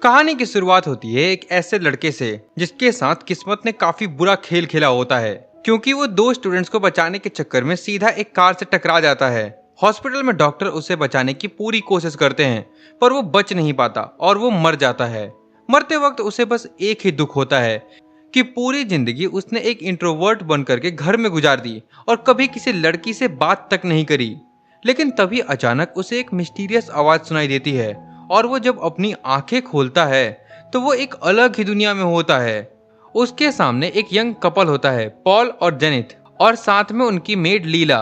कहानी की शुरुआत होती है एक ऐसे लड़के से जिसके साथ किस्मत ने काफी बुरा खेल खेला होता है, क्योंकि वो दो स्टूडेंट्स को बचाने के चक्कर में सीधा एक कार से टकरा जाता है। हॉस्पिटल में डॉक्टर उसे बचाने की पूरी कोशिश करते हैं, पर वो बच नहीं पाता और वो मर जाता है। मरते वक्त उसे बस एक ही दुख होता है कि पूरी जिंदगी उसने एक इंट्रोवर्ट बन करके घर में गुजार दी और कभी किसी लड़की से बात तक नहीं करी। लेकिन तभी अचानक उसे एक मिस्टीरियस आवाज सुनाई देती है और वो जब अपनी आंखें खोलता है तो वो एक अलग ही दुनिया में होता है। उसके सामने एक यंग कपल होता है, पॉल और जेनिथ, और साथ में उनकी मेड लीला।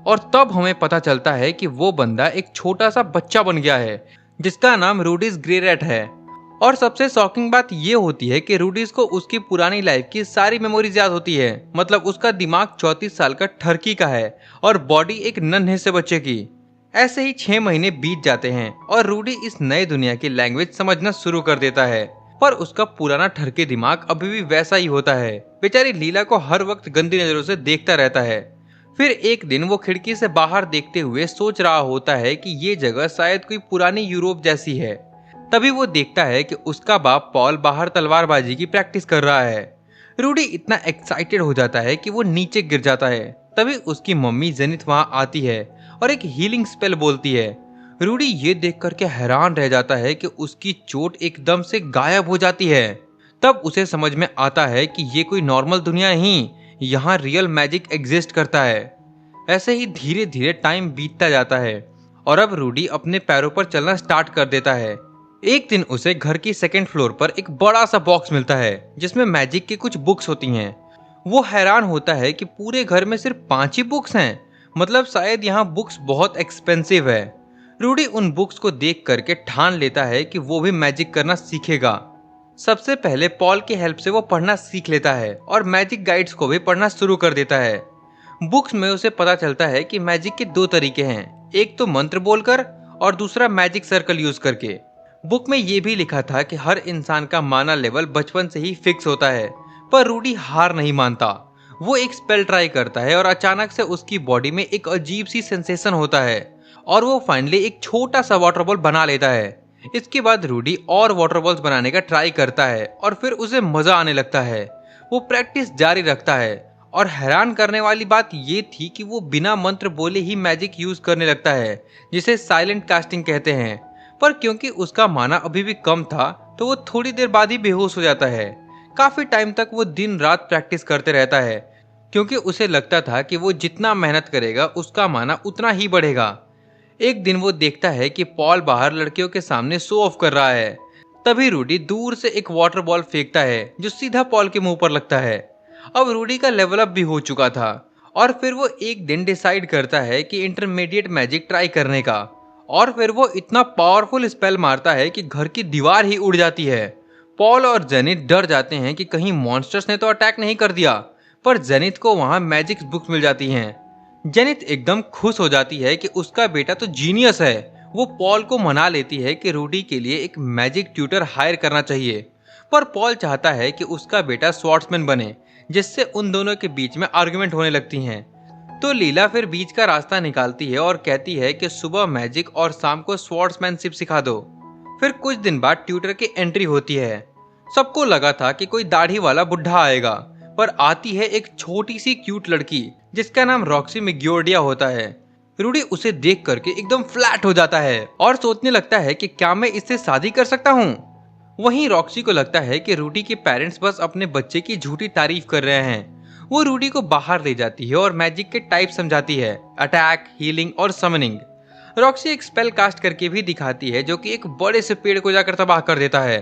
और तब हमें पता चलता है कि वो बंदा एक छोटा सा बच्चा बन गया है जिसका नाम रूडीज ग्रे रैट है। और सबसे शॉकिंग बात ये होती है कि रूडीज को उसकी पुरानी लाइफ की सारी मेमोरीज याद होती है। मतलब उसका दिमाग 34 साल का ठरकी का है और बॉडी एक नन्हे से बच्चे की। ऐसे ही 6 महीने बीत जाते हैं और रूडी इस नए दुनिया की लैंग्वेज समझना शुरू कर देता है, पर उसका पुराना ठरके दिमाग अभी भी वैसा ही होता है। बेचारी लीला को हर वक्त गंदी नजरों से देखता रहता है। फिर एक दिन वो खिड़की से बाहर देखते हुए सोच रहा होता है कि ये जगह शायद कोई पुरानी यूरोप जैसी है। तभी वो देखता है कि उसका बाप पॉल बाहर तलवारबाजी की प्रैक्टिस कर रहा है। रूडी इतना एक्साइटेड हो जाता है कि वो नीचे गिर जाता है। तभी उसकी मम्मी जेनिथ वहां आती है और एक हीलिंग स्पेल बोलती है। रूडी ये देख करके हैरान रह जाता है कि उसकी चोट एकदम से गायब हो जाती है। तब उसे समझ में आता है कि ये कोई नॉर्मल दुनिया नहीं, यहाँ रियल मैजिक एग्जिस्ट करता है। ऐसे ही धीरे धीरे टाइम बीतता जाता है और अब रूडी अपने पैरों पर चलना स्टार्ट कर देता है। एक दिन उसे घर की सेकेंड फ्लोर पर एक बड़ा सा बॉक्स मिलता है जिसमें मैजिक की कुछ बुक्स होती हैं। वो हैरान होता है कि पूरे घर में सिर्फ 5 ही बुक्स हैं, मतलब शायद यहाँ बुक्स बहुत एक्सपेंसिव है। रूडी उन बुक्स को देख करके ठान लेता है कि वो भी मैजिक करना सीखेगा। सबसे पहले पॉल की हेल्प से वो पढ़ना सीख लेता है और मैजिक गाइड्स को भी पढ़ना शुरू कर देता है। बुक्स में उसे पता चलता है कि मैजिक के 2 तरीके हैं, एक तो मंत्र बोलकर और दूसरा मैजिक सर्कल यूज करके। बुक में ये भी लिखा था कि हर इंसान का माना लेवल बचपन से ही फिक्स होता है, पर रूडी हार नहीं मानता। वो एक स्पेल ट्राई करता है और अचानक से उसकी बॉडी में एक अजीब सी सेंसेशन होता है और वो फाइनली एक छोटा सा वाटर बॉल बना लेता है। इसके बाद रूडी और वाटर बॉल्स बनाने का ट्राई करता है और फिर उसे मजा आने लगता है। वो प्रैक्टिस जारी रखता है और हैरान करने वाली बात ये थी कि वो बिना मंत्र बोले ही मैजिक यूज करने लगता है, जिसे साइलेंट कास्टिंग कहते हैं। पर क्योंकि उसका माना अभी भी कम था तो वो थोड़ी देर बाद ही बेहोश हो जाता है। काफी टाइम तक वो दिन रात प्रैक्टिस करते रहता है, क्योंकि उसे लगता था कि वो जितना मेहनत करेगा उसका माना उतना ही बढ़ेगा। एक दिन वो देखता है कि पॉल बाहर लड़कियों के सामने शो ऑफ कर रहा है। तभी रूडी दूर से एक वाटर बॉल फेंकता है जो सीधा पॉल के मुंह पर लगता है। अब रूडी का लेवल अप भी हो चुका था और फिर वो एक दिन डिसाइड करता है कि इंटरमीडिएट मैजिक ट्राई करने का। और फिर वो इतना पावरफुल स्पेल मारता है कि घर की दीवार ही उड़ जाती है। पॉल और जेनिथ डर जाते हैं कि कहीं मॉन्स्टर्स ने तो अटैक नहीं कर दिया, पर जेनिथ को वहां मैजिक बुक्स मिल जाती हैं। जेनिथ एकदम खुश हो जाती है कि उसका बेटा तो जीनियस है। वो पॉल को मना लेती है कि रूडी के लिए एक मैजिक ट्यूटर हायर करना चाहिए, पर पॉल चाहता है कि उसका बेटा स्वॉर्ड्समैन बने, जिससे उन दोनों के बीच में आर्गुमेंट होने लगती हैं। तो लीला फिर बीच का रास्ता निकालती है और कहती है कि सुबह मैजिक और शाम को स्वॉर्ड्समैनशिप सिखा दो। फिर कुछ दिन बाद ट्यूटर की एंट्री होती है। सबको लगा था कि कोई दाढ़ी वाला बुढ़ा आएगा, पर आती है एक छोटी सी क्यूट लड़की जिसका नाम रॉक्सी मिग्योर्डिया होता है। रूडी उसे देख करके एकदम फ्लैट हो जाता है और सोचने लगता है कि क्या मैं इससे शादी कर सकता हूँ। वहीं रॉक्सी को लगता है कि रूडी के पेरेंट्स बस अपने बच्चे की झूठी तारीफ कर रहे हैं। वो रूडी को बाहर ले जाती है और मैजिक के टाइप समझाती है, अटैक, हीलिंग और समनिंग। रॉक्सी एक स्पेल कास्ट करके भी दिखाती है जो कि एक बड़े से पेड़ को जाकर तबाह कर देता है।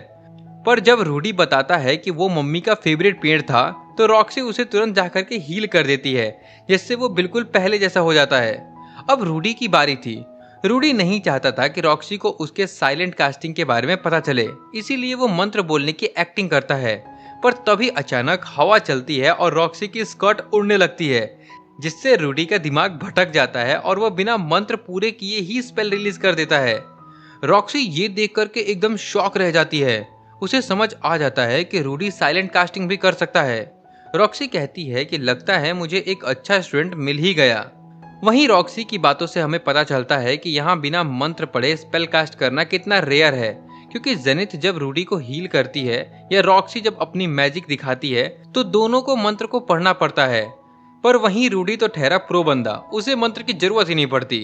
पर जब रूडी बताता है कि वो मम्मी का फेवरेट पेड़ था तो रॉक्सी उसे तुरंत जाकर के हील कर देती है, जिससे वो बिल्कुल पहले जैसा हो जाता है। अब रूडी की बारी थी। रूडी नहीं चाहता था कि रॉक्सी को उसके साइलेंट कास्टिंग के बारे में पता चले, इसीलिए वो मंत्र बोलने की एक्टिंग करता है। पर तभी अचानक हवा चलती है और रॉक्सी की स्कर्ट उड़ने लगती है, जिससे रूडी का दिमाग भटक जाता है और वह बिना मंत्र पूरे किए ही स्पेल रिलीज कर देता है। रॉक्सी ये देख करके एकदम शॉक रह जाती है। उसे समझ आ जाता है कि रूडी साइलेंट कास्टिंग भी कर सकता है। रॉक्सी कहती है कि लगता है मुझे एक अच्छा स्टूडेंट मिल ही गया। वहीं रॉक्सी की बातों से हमें पता चलता है कि यहाँ बिना मंत्र पढ़े स्पेल कास्ट करना कितना रेयर है, क्योंकि जेनिथ जब रूडी को हील करती है या रॉक्सी जब अपनी मैजिक दिखाती है तो दोनों को मंत्र को पढ़ना पड़ता है। पर वहीं रूडी तो ठहरा प्रो बंदा, उसे मंत्र की जरूरत ही नहीं पड़ती।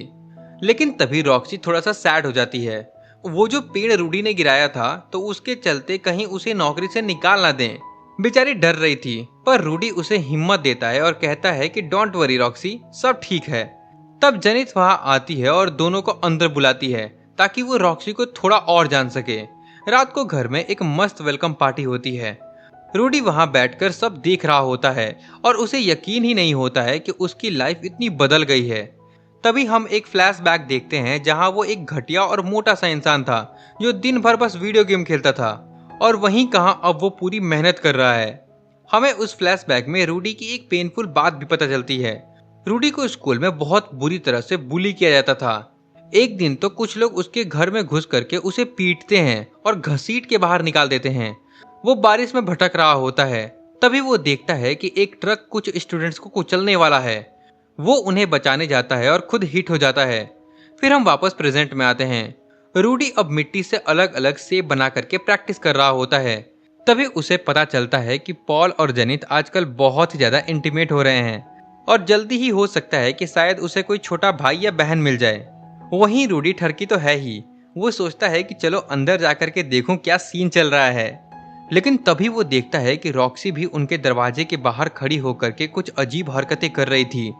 लेकिन तभी रॉक्सी थोड़ा सा सैड हो जाती है। वो जो पेड़ रूडी ने गिराया था तो उसके चलते कहीं उसे नौकरी से निकाल ना दें। बेचारी डर रही थी, पर रूडी उसे हिम्मत देता है और कहता है कि डोंट वरी रॉक्सी, सब ठीक है। तब जेनिथ वहां आती है और दोनों को अंदर बुलाती है ताकि वो रॉक्सी को थोड़ा और जान सके। रात को घर में एक मस्त वेलकम पार्टी होती है। रूडी वहां बैठकर सब देख रहा होता है और उसे यकीन ही नहीं होता है कि उसकी लाइफ इतनी बदल गई है। तभी हम एक फ्लैशबैक देखते हैं जहां वो एक घटिया और मोटा सा इंसान था जो दिन भर बस वीडियो गेम खेलता था, और वहीं कहां अब वो पूरी मेहनत कर रहा है। हमें उस फ्लैशबैक में रूडी की एक पेनफुल बात भी पता चलती है। रूडी को स्कूल में बहुत बुरी तरह से बुली किया जाता था। एक दिन तो कुछ लोग उसके घर में घुस करके उसे पीटते हैं और घसीट के बाहर निकाल देते हैं। वो बारिश में भटक रहा होता है। तभी वो देखता है कि एक ट्रक कुछ स्टूडेंट्स को कुचलने वाला है। वो उन्हें बचाने जाता है और खुद हिट हो जाता है। फिर हम वापस प्रेजेंट में आते हैं। रूडी अब मिट्टी से अलग अलग सेब बना करके प्रैक्टिस कर रहा होता है। तभी उसे पता चलता है कि पॉल और जेनिथ आजकल बहुत ही ज्यादा इंटीमेट हो रहे हैं और जल्दी ही हो सकता है कि शायद उसे कोई छोटा भाई या बहन मिल जाए। वहीं रूडी ठरकी तो है ही। वो सोचता है कि चलो अंदर जाकर के देखूं क्या सीन चल रहा है। लेकिन तभी वो देखता है कि रॉक्सी भी उनके दरवाजे के बाहर खड़ी होकर के कुछ अजीब हरकतें कर रही थी।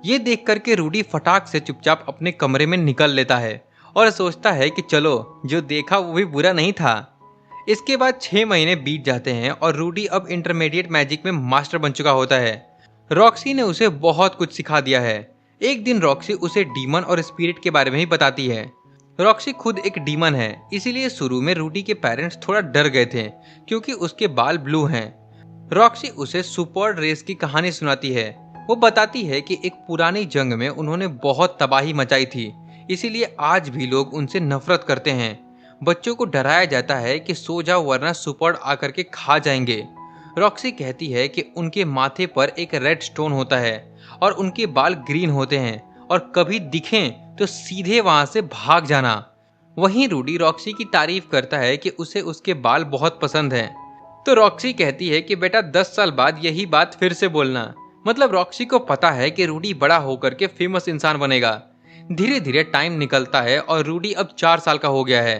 ये देख करके रूडी फटाक से चुपचाप अपने कमरे में निकल लेता है और सोचता है कि चलो जो देखा वो भी बुरा नहीं था। इसके बाद 6 महीने बीत जाते हैं और रूडी अब इंटरमीडिएट मैजिक में मास्टर बन चुका होता है। रॉक्सी ने उसे बहुत कुछ सिखा दिया है। एक दिन रॉक्सी उसे डीमन और स्पिरिट के बारे में ही बताती है। रॉक्सी खुद एक डीमन है, इसीलिए शुरू में रूडी के पेरेंट्स थोड़ा डर गए थे क्योंकि उसके बाल ब्लू हैं। रॉक्सी उसे सुपर रेस की कहानी सुनाती है। वो बताती है कि एक पुरानी जंग में उन्होंने बहुत तबाही मचाई थी, इसीलिए आज भी लोग उनसे नफरत करते हैं। बच्चों को डराया जाता है कि सो जाओ वरना सुपर्ड आकर के खा जाएंगे। रॉक्सी कहती है कि उनके माथे पर एक रेड स्टोन होता है और उनके बाल ग्रीन होते हैं और कभी दिखें तो सीधे वहां से भाग जाना। वहीं रूडी रॉक्सी की तारीफ करता है कि उसे उसके बाल बहुत पसंद हैं। तो रॉक्सी कहती है कि बेटा 10 साल बाद यही बात फिर से बोलना। मतलब रॉक्सी को पता है कि रूडी बड़ा होकर के फेमस इंसान बनेगा। धीरे धीरे टाइम निकलता है और रूडी अब 4 साल का हो गया है।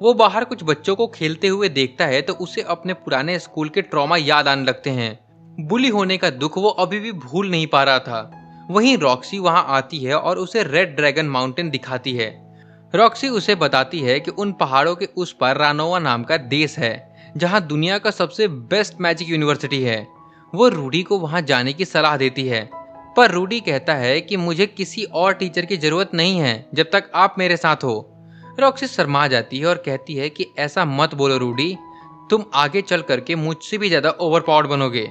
वो बाहर कुछ बच्चों को खेलते हुए देखता है तो उसे अपने पुराने स्कूल के ट्रॉमा याद आने लगते हैं। बुली होने का दुख वो अभी भी भूल नहीं पा रहा था। वहीं रॉक्सी वहां आती है और उसे रेड ड्रैगन माउंटेन दिखाती है। रॉक्सी उसे बताती है कि उन पहाड़ों के उस पार रानोवा नाम का देश है जहां दुनिया का सबसे बेस्ट मैजिक यूनिवर्सिटी है। वो रूडी को वहां जाने की सलाह देती है, पर रूडी कहता है कि मुझे किसी और टीचर की जरूरत नहीं है जब तक आप मेरे साथ हो। रॉक्सी शर्मा जाती है और कहती है कि ऐसा मत बोलो रूडी, तुम आगे चल करके मुझसे भी ज्यादा ओवरपावर्ड बनोगे।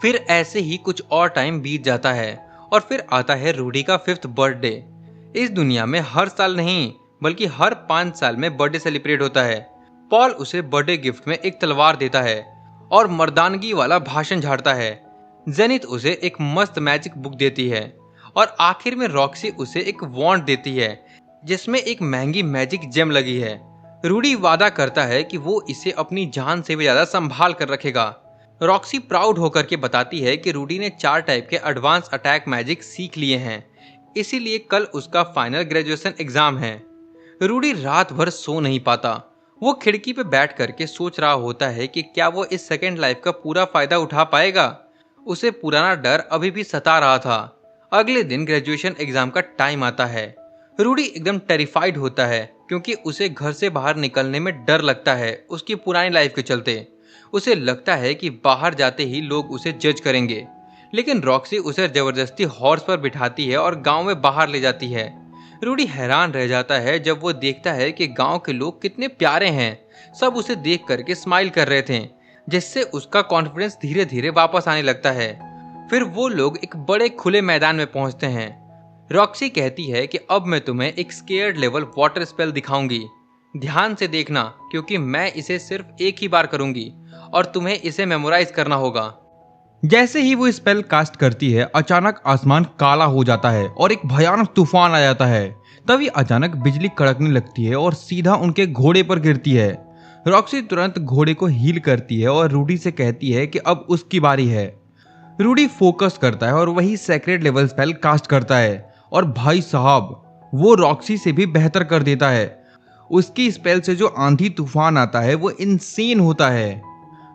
फिर ऐसे ही कुछ और टाइम बीत जाता है और फिर आता है रूडी का 5th बर्थडे। इस दुनिया में हर साल नहीं बल्कि हर 5 साल में बर्थडे सेलिब्रेट होता है। पॉल उसे बर्थडे गिफ्ट में एक तलवार देता है और मर्दानगी वाला भाषण झाड़ता है। जेनिथ उसे एक मस्त मैजिक बुक देती है और आखिर में रॉक्सी उसे एक वॉन्ड देती है जिसमें एक महंगी मैजिक जेम लगी है। रूडी वादा करता है कि वो इसे अपनी जान से भी ज्यादा संभाल कर रखेगा। रॉक्सी प्राउड होकर के बताती है कि रूडी ने 4 टाइप के एडवांस अटैक मैजिक सीख लिए हैं, इसीलिए कल उसका फाइनल ग्रेजुएशन एग्जाम है। रूडी रात भर सो नहीं पाता। वो खिड़की पे बैठ करके सोच रहा होता है कि क्या वो इस सेकेंड लाइफ का पूरा फायदा उठा पाएगा। उसे पुराना डर अभी भी सता रहा था। अगले दिन ग्रेजुएशन एग्जाम का टाइम आता है। रूडी एकदम टेरिफाइड होता है क्योंकि उसे घर से बाहर निकलने में डर लगता है उसकी पुरानी लाइफ के चलते। उसे लगता है कि बाहर जाते ही लोग उसे जज करेंगे, लेकिन रॉक्सी उसे जबरदस्ती हॉर्स पर बिठाती है और गांव में बाहर ले जाती है। रूडी हैरान रह जाता है जब वो देखता है कि गांव के लोग कितने प्यारे हैं। सब उसे देख करके स्माइल कर रहे थे, जिससे उसका कॉन्फिडेंस धीरे धीरे वापस आने लगता है। फिर वो लोग एक बड़े खुले मैदान में पहुंचते हैं। रॉक्सी कहती है कि अब मैं तुम्हें एक स्केयर्ड लेवल वाटर स्पेल दिखाऊंगी, ध्यान से देखना क्योंकि मैं इसे सिर्फ एक ही बार करूंगी और तुम्हें इसे मेमोराइज करना होगा। जैसे ही वो स्पेल कास्ट करती है, अचानक आसमान काला हो जाता है और एक भयानक तूफान आ जाता है। तभी अचानक बिजली कड़कने लगती है और सीधा उनके घोड़े पर गिरती है। रॉक्सी तुरंत घोड़े को हील करती है और रूडी से कहती है कि अब उसकी बारी है। रूडी फोकस करता है और वही सेक्रेट लेवल स्पेल कास्ट करता है और भाई साहब वो रॉक्सी से भी बेहतर कर देता है। उसकी स्पेल से जो आंधी तूफान आता है वो इनसेन होता है।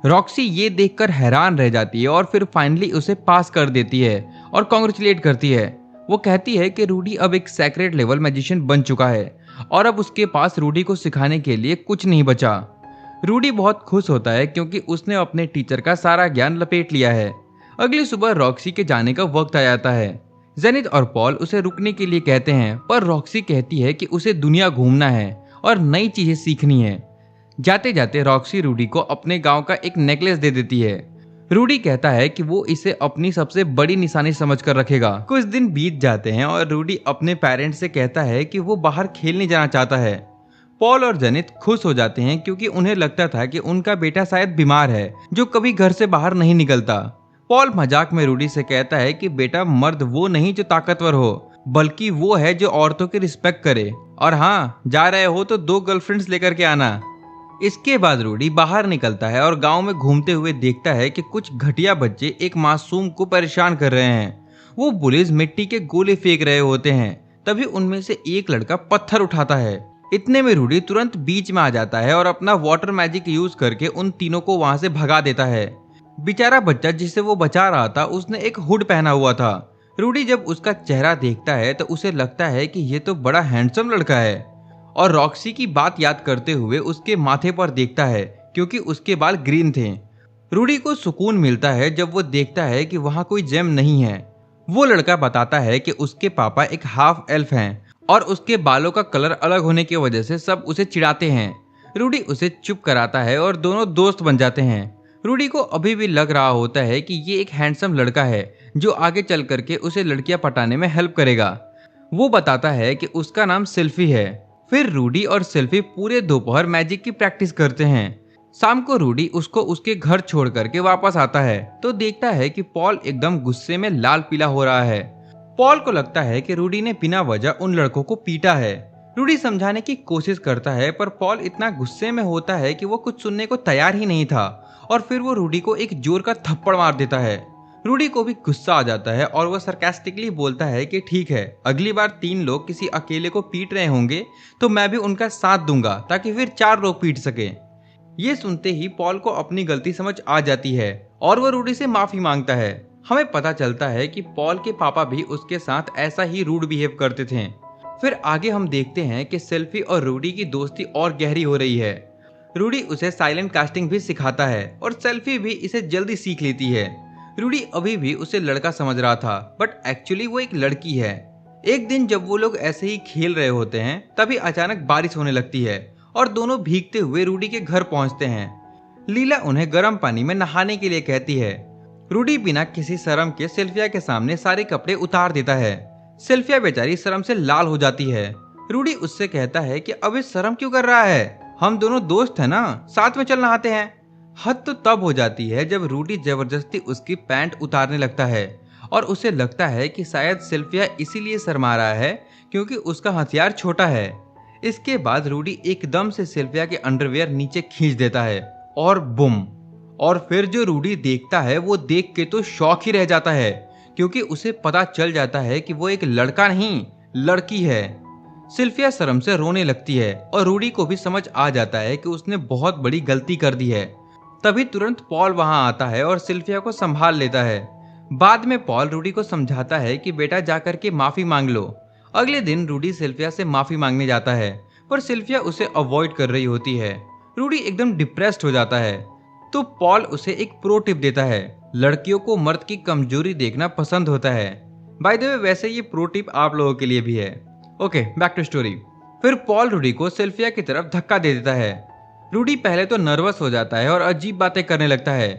रॉक्सी ये देखकर हैरान रह जाती है और फिर फाइनली उसे पास कर देती है और कॉन्ग्रेचुलेट करती है। वो कहती है कि रूडी अब एक सेक्रेट लेवल मैजिशियन बन चुका है और अब उसके पास रूडी को सिखाने के लिए कुछ नहीं बचा। रूडी बहुत खुश होता है क्योंकि उसने अपने टीचर का सारा ज्ञान लपेट लिया है। अगली सुबह रॉक्सी के जाने का वक्त आ जाता है। जेनिथ और पॉल उसे रुकने के लिए कहते हैं, पर रॉक्सी कहती है कि उसे दुनिया घूमना है और नई चीजें सीखनी है। जाते जाते रॉक्सी रूडी को अपने गांव का एक नेकलेस दे देती है। रूडी कहता है कि वो इसे अपनी सबसे बड़ी निशानी समझकर रखेगा। कुछ दिन बीत जाते हैं और रूडी अपने पेरेंट्स से कहता है कि वो बाहर खेलने जाना चाहता है। पॉल और जेनिथ खुश हो जाते हैं क्योंकि उन्हें लगता था कि उनका बेटा शायद बीमार है जो कभी घर से बाहर नहीं निकलता। पॉल मजाक में रूडी से कहता है कि बेटा मर्द वो नहीं जो ताकतवर हो, बल्कि वो है जो औरतों की रिस्पेक्ट करे। और हाँ, जा रहे हो तो 2 गर्लफ्रेंड्स लेकर के आना। इसके बाद रूडी बाहर निकलता है और गांव में घूमते हुए देखता है कि कुछ घटिया बच्चे एक मासूम को परेशान कर रहे हैं। वो बुलिस मिट्टी के गोले फेंक रहे होते हैं। तभी उनमें से एक लड़का पत्थर उठाता है। इतने में रूडी तुरंत बीच में आ जाता है और अपना वाटर मैजिक यूज करके उन तीनों को वहां से भगा देता है। बेचारा बच्चा जिसे वो बचा रहा था उसने एक हुड पहना हुआ था। रूडी जब उसका चेहरा देखता है तो उसे लगता है कि ये तो बड़ा हैंडसम लड़का है और रॉक्सी की बात याद करते हुए उसके माथे पर देखता है क्योंकि उसके बाल ग्रीन थे। रूडी को सुकून मिलता है जब वो देखता है कि वहां कोई जेम नहीं है। वो लड़का बताता है कि उसके पापा एक हाफ एल्फ हैं और उसके बालों का कलर अलग होने की वजह से सब उसे चिढ़ाते हैं। रूडी उसे चुप कराता है और दोनों दोस्त बन जाते हैं। रूडी को अभी भी लग रहा होता है कि ये एक हैंडसम लड़का है जो आगे चल करके उसे लड़कियां पटाने में हेल्प करेगा। वो बताता है कि उसका नाम सिल्फी है। फिर रूडी और सिल्फी पूरे दोपहर मैजिक की प्रैक्टिस करते हैं। शाम को रूडी उसको उसके घर छोड़ करके वापस आता है तो देखता है कि पॉल एकदम गुस्से में लाल पीला हो रहा है। पॉल को लगता है कि रूडी ने बिना वजह उन लड़कों को पीटा है। रूडी समझाने की कोशिश करता है पर पॉल इतना गुस्से में होता है कि वो कुछ सुनने को तैयार ही नहीं था और फिर वो रूडी को एक जोर का थप्पड़ मार देता है। रूडी को भी गुस्सा आ जाता है और वह सरकास्टिकली बोलता है कि ठीक है, अगली बार 3 लोग किसी अकेले को पीट रहे होंगे तो मैं भी उनका साथ दूंगा ताकि फिर 4 लोग पीट सके। ये सुनते ही पॉल को अपनी गलती समझ आ जाती है और वह रूडी से माफी मांगता है। हमें पता चलता है कि पॉल के पापा भी उसके साथ ऐसा ही रूड बिहेव करते थे। फिर आगे हम देखते हैं कि सेल्फी और रूडी की दोस्ती और गहरी हो रही है। रूडी उसे साइलेंट कास्टिंग भी सिखाता है और सेल्फी भी इसे जल्दी सीख लेती है। रूडी अभी भी उसे लड़का समझ रहा था बट एक्चुअली वो एक लड़की है। एक दिन जब वो लोग ऐसे ही खेल रहे होते हैं तभी अचानक बारिश होने लगती है और दोनों भीगते हुए रूडी के घर पहुंचते हैं। लीला उन्हें गर्म पानी में नहाने के लिए कहती है। रूडी बिना किसी शर्म के सिल्फिया के सामने सारे कपड़े उतार देता है। सिल्फिया बेचारी शर्म से लाल हो जाती है। रूडी उससे कहता है कि अब इस शर्म क्यों कर रहा है, हम दोनों दोस्त हैं ना, साथ में चल नहाते हैं। हद तो तब हो जाती है जब रूडी जबरदस्ती उसकी पैंट उतारने लगता है और उसे लगता है कि शायद सिल्फिया इसीलिए शर्मा रहा है क्योंकि उसका हथियार छोटा है। इसके बाद रूडी एकदम से सिल्फिया के अंडरवियर नीचे खींच देता है और बुम। और फिर जो रूडी देखता है वो देख के तो शॉक ही रह जाता है क्योंकि उसे पता चल जाता है कि वो एक लड़का नहीं लड़की है। सिल्फिया शर्म से रोने लगती है और रूडी को भी समझ आ जाता है कि उसने बहुत बड़ी गलती कर दी है। तभी तुरंत पॉल वहां आता है और सिल्फिया को संभाल लेता है। बाद में पॉल रूडी को समझाता है कि बेटा जाकर के माफी मांग लो। अगले दिन रूडी सिल्फिया से माफी मांगने जाता है पर सिल्फिया उसे अवॉइड कर रही होती है। रूडी एकदम डिप्रेस्ड हो जाता है तो पॉल उसे एक प्रो टिप देता है, लड़कियों को मर्द की कमजोरी देखना पसंद होता है। बाय द वे वैसे ये प्रो टिप आप लोगों के लिए भी है। Okay, back to story. फिर पॉल रूडी को सिल्फिया की तरफ धक्का दे देता है। रूडी पहले तो नर्वस हो जाता है और अजीब बातें करने लगता है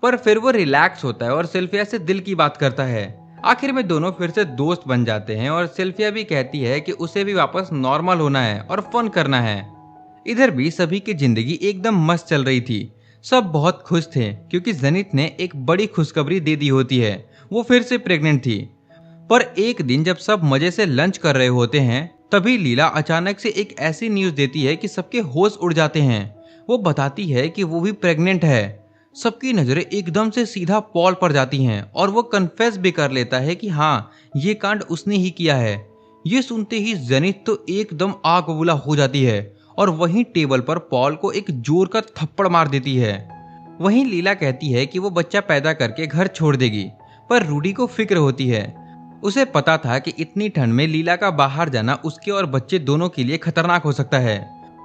पर फिर वो रिलैक्स होता है और सिल्फिया से दिल की बात करता है। आखिर में दोनों फिर से दोस्त बन जाते हैं और सिल्फिया भी कहती है कि उसे भी वापस नॉर्मल होना है और फन करना है। इधर भी सभी की जिंदगी एकदम मस्त चल रही थी। सब बहुत खुश थे क्योंकि जेनिथ ने एक बड़ी खुशखबरी दे दी होती है, वो फिर से प्रेग्नेंट थी। पर एक दिन जब सब मजे से लंच कर रहे होते हैं तभी लीला अचानक से एक ऐसी न्यूज़ देती है कि सबके होश उड़ जाते हैं। वो बताती है कि वो भी प्रेग्नेंट है। सबकी नज़रें एकदम से सीधा पॉल पर जाती हैं और वो कन्फेस भी कर लेता है कि हाँ, ये कांड उसने ही किया है। ये सुनते ही जेनिथ तो एकदम आग बबूला हो जाती है और वहीं टेबल पर पॉल को एक जोर का थप्पड़ मार देती है। वहीं लीला कहती है कि वो बच्चा पैदा करके घर छोड़ देगी, पर रूडी को फिक्र होती है। उसे पता था कि इतनी ठंड में लीला का बाहर जाना उसके और बच्चे दोनों के लिए खतरनाक हो सकता है।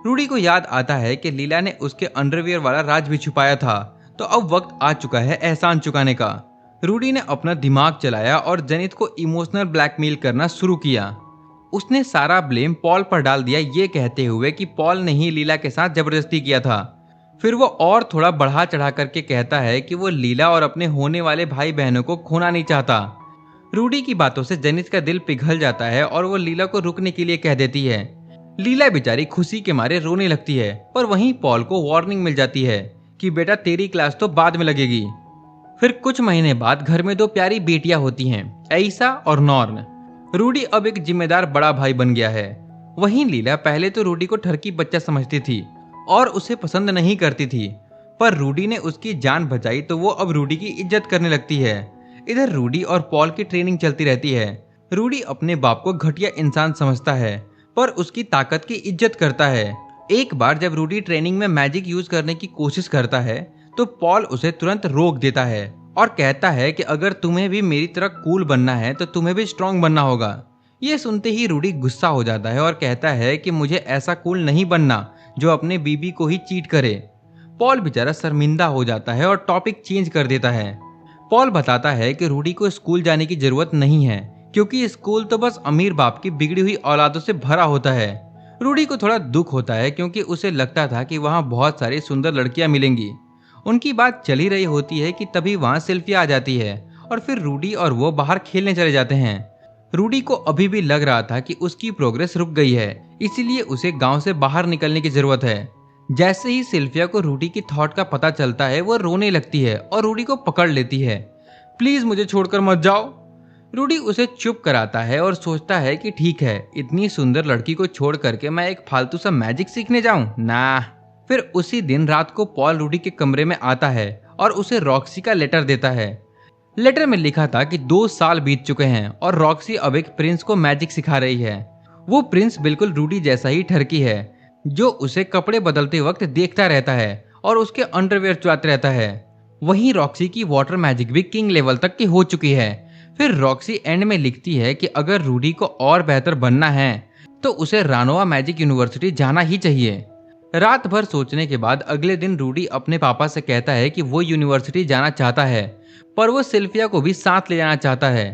रूडी को याद आता है कि लीला ने उसके अंडरवियर वाला राज भी छुपाया था, तो अब वक्त आ चुका है एहसान चुकाने का। रूडी ने अपना दिमाग चलाया और जेनिथ को इमोशनल ब्लैकमेल करना शुरू किया। उसने सारा ब्लेम पॉल पर डाल दिया, ये कहते हुए कि पॉल ने ही लीला के साथ जबरदस्ती किया था। फिर वो और थोड़ा बढ़ा चढ़ा करके कहता है कि वो लीला और अपने होने वाले भाई बहनों को खोना नहीं चाहता। रूडी की बातों से जेनिथ का दिल पिघल जाता है और वो लीला को रुकने के लिए कह देती है। लीला बेचारी खुशी के मारे रोने लगती है, पर वहीं पॉल को वार्निंग मिल जाती है कि बेटा तेरी क्लास तो बाद में लगेगी। फिर कुछ महीने बाद घर में दो प्यारी बेटियां होती हैं, ऐसा और नॉर्न। रूडी अब एक जिम्मेदार बड़ा भाई बन गया है। वहीं लीला पहले तो रूडी को ठरकी बच्चा समझती थी और उसे पसंद नहीं करती थी, पर रूडी ने उसकी जान बचाई तो वो अब रूडी की इज्जत करने लगती है। इधर रूडी और पॉल की ट्रेनिंग चलती रहती है। रूडी अपने बाप को घटिया इंसान समझता है, पर उसकी ताकत की इज्जत करता है। एक बार जब रूडी ट्रेनिंग में मैजिक यूज करने की कोशिश करता है तो पॉल उसे तुरंत रोक देता है और कहता है कि अगर तुम्हें भी मेरी तरह कूल बनना है तो तुम्हें भी स्ट्रांग बनना होगा। ये सुनते ही रूडी गुस्सा हो जाता है और कहता है कि मुझे ऐसा कूल नहीं बनना जो अपने बीबी को ही चीट करे। पॉल बेचारा शर्मिंदा हो जाता है और टॉपिक चेंज कर देता है। पॉल बताता है कि रूडी को स्कूल जाने की जरूरत नहीं है, क्योंकि स्कूल तो बस अमीर बाप की बिगड़ी हुई औलादों से भरा होता है। रूडी को थोड़ा दुख होता है क्योंकि उसे लगता था कि वहाँ बहुत सारी सुंदर लड़कियां मिलेंगी। उनकी बात चल ही रही होती है कि तभी वहाँ सिल्फिया आ जाती है और फिर रूडी और वो बाहर खेलने चले जाते हैं। रूडी को अभी भी लग रहा था कि उसकी प्रोग्रेस रुक गई है, इसीलिए उसे गांव से बाहर निकलने की जरूरत है। जैसे ही सिल्फिया को रूडी की थॉट का पता चलता है वो रोने लगती है और रूडी को पकड़ लेती है। प्लीज मुझे छोड़कर मत जाओ। रूडी उसे चुप कराता है और सोचता है कि ठीक है, इतनी सुंदर लड़की को छोड़ करके मैं एक फालतू सा मैजिक सीखने जाऊं ना। फिर उसी दिन रात को पॉल रूडी के कमरे में आता है और उसे रॉक्सी का लेटर देता है। लेटर में लिखा था कि 2 साल बीत चुके हैं और रॉक्सी अब एक प्रिंस को मैजिक सिखा रही है। वो प्रिंस बिल्कुल रूडी जैसा ही ठरकी है, जो उसे कपड़े बदलते वक्त देखता रहता है और उसके अंडरवेयर चुराते रहता है। वहीं रॉक्सी की वाटर मैजिक भी किंग लेवल तक की हो चुकी है। फिर रॉक्सी एंड में लिखती है कि अगर रूडी को और बेहतर बनना है तो उसे रानोआ मैजिक यूनिवर्सिटी जाना ही चाहिए। रात भर सोचने के बाद अगले दिन रूडी अपने पापा से कहता है कि वो यूनिवर्सिटी जाना चाहता है, पर वो सिल्फिया को भी साथ ले जाना चाहता है।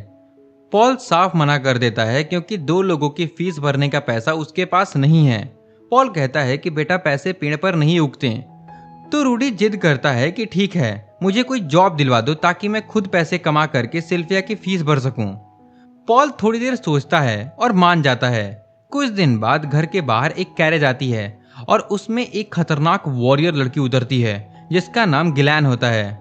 पॉल साफ मना कर देता है क्योंकि 2 लोगों की फीस भरने का पैसा उसके पास नहीं है। पॉल कहता है कि बेटा पैसे पेड़ पर नहीं उगते, तो रूडी जिद करता है कि ठीक है, मुझे कोई जॉब दिलवा दो ताकि मैं खुद पैसे कमा करके सिल्फिया की फीस भर सकूं। पॉल थोड़ी देर सोचता है और मान जाता है। कुछ दिन बाद घर के बाहर एक कैरेज आती है और उसमें एक खतरनाक वॉरियर लड़की उतरती है जिसका नाम गिलैन होता है।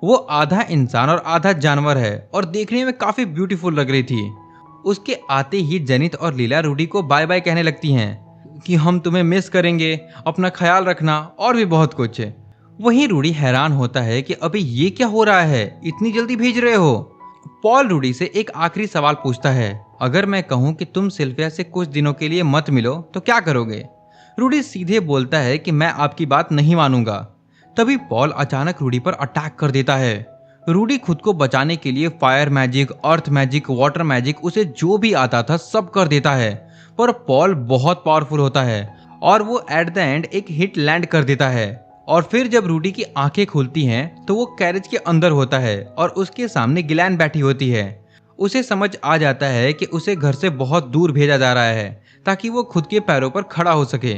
वो आधा इंसान और आधा जानवर है और देखने में काफी ब्यूटीफुल लग रही थी। उसके आते ही जेनिथ और लीला रूडी को बाय बाय कहने लगती हैं कि हम तुम्हें मिस करेंगे, अपना ख्याल रखना और भी बहुत कुछ। वहीं रूडी हैरान होता है कि अभी ये क्या हो रहा है, इतनी जल्दी भेज रहे हो। पॉल रूडी से एक आखिरी सवाल पूछता है, अगर मैं कहूँ कि तुम सिल्फिया से कुछ दिनों के लिए मत मिलो तो क्या करोगे। रूडी सीधे बोलता है कि मैं आपकी बात नहीं मानूंगा। तभी पॉल अचानक रूडी पर अटैक कर देता है। रूडी खुद को बचाने के लिए फायर मैजिक, अर्थ मैजिक, वाटर मैजिक, उसे जो भी आता था सब कर देता है, पर पॉल बहुत पावरफुल होता है और वो एट द एंड एक हिट लैंड कर देता है। और फिर जब रूडी की आंखें खुलती हैं तो वो कैरेज के अंदर होता है और उसके सामने गिलैन बैठी होती है। उसे समझ आ जाता है कि उसे घर से बहुत दूर भेजा जा रहा है ताकि वो खुद के पैरों पर खड़ा हो सके।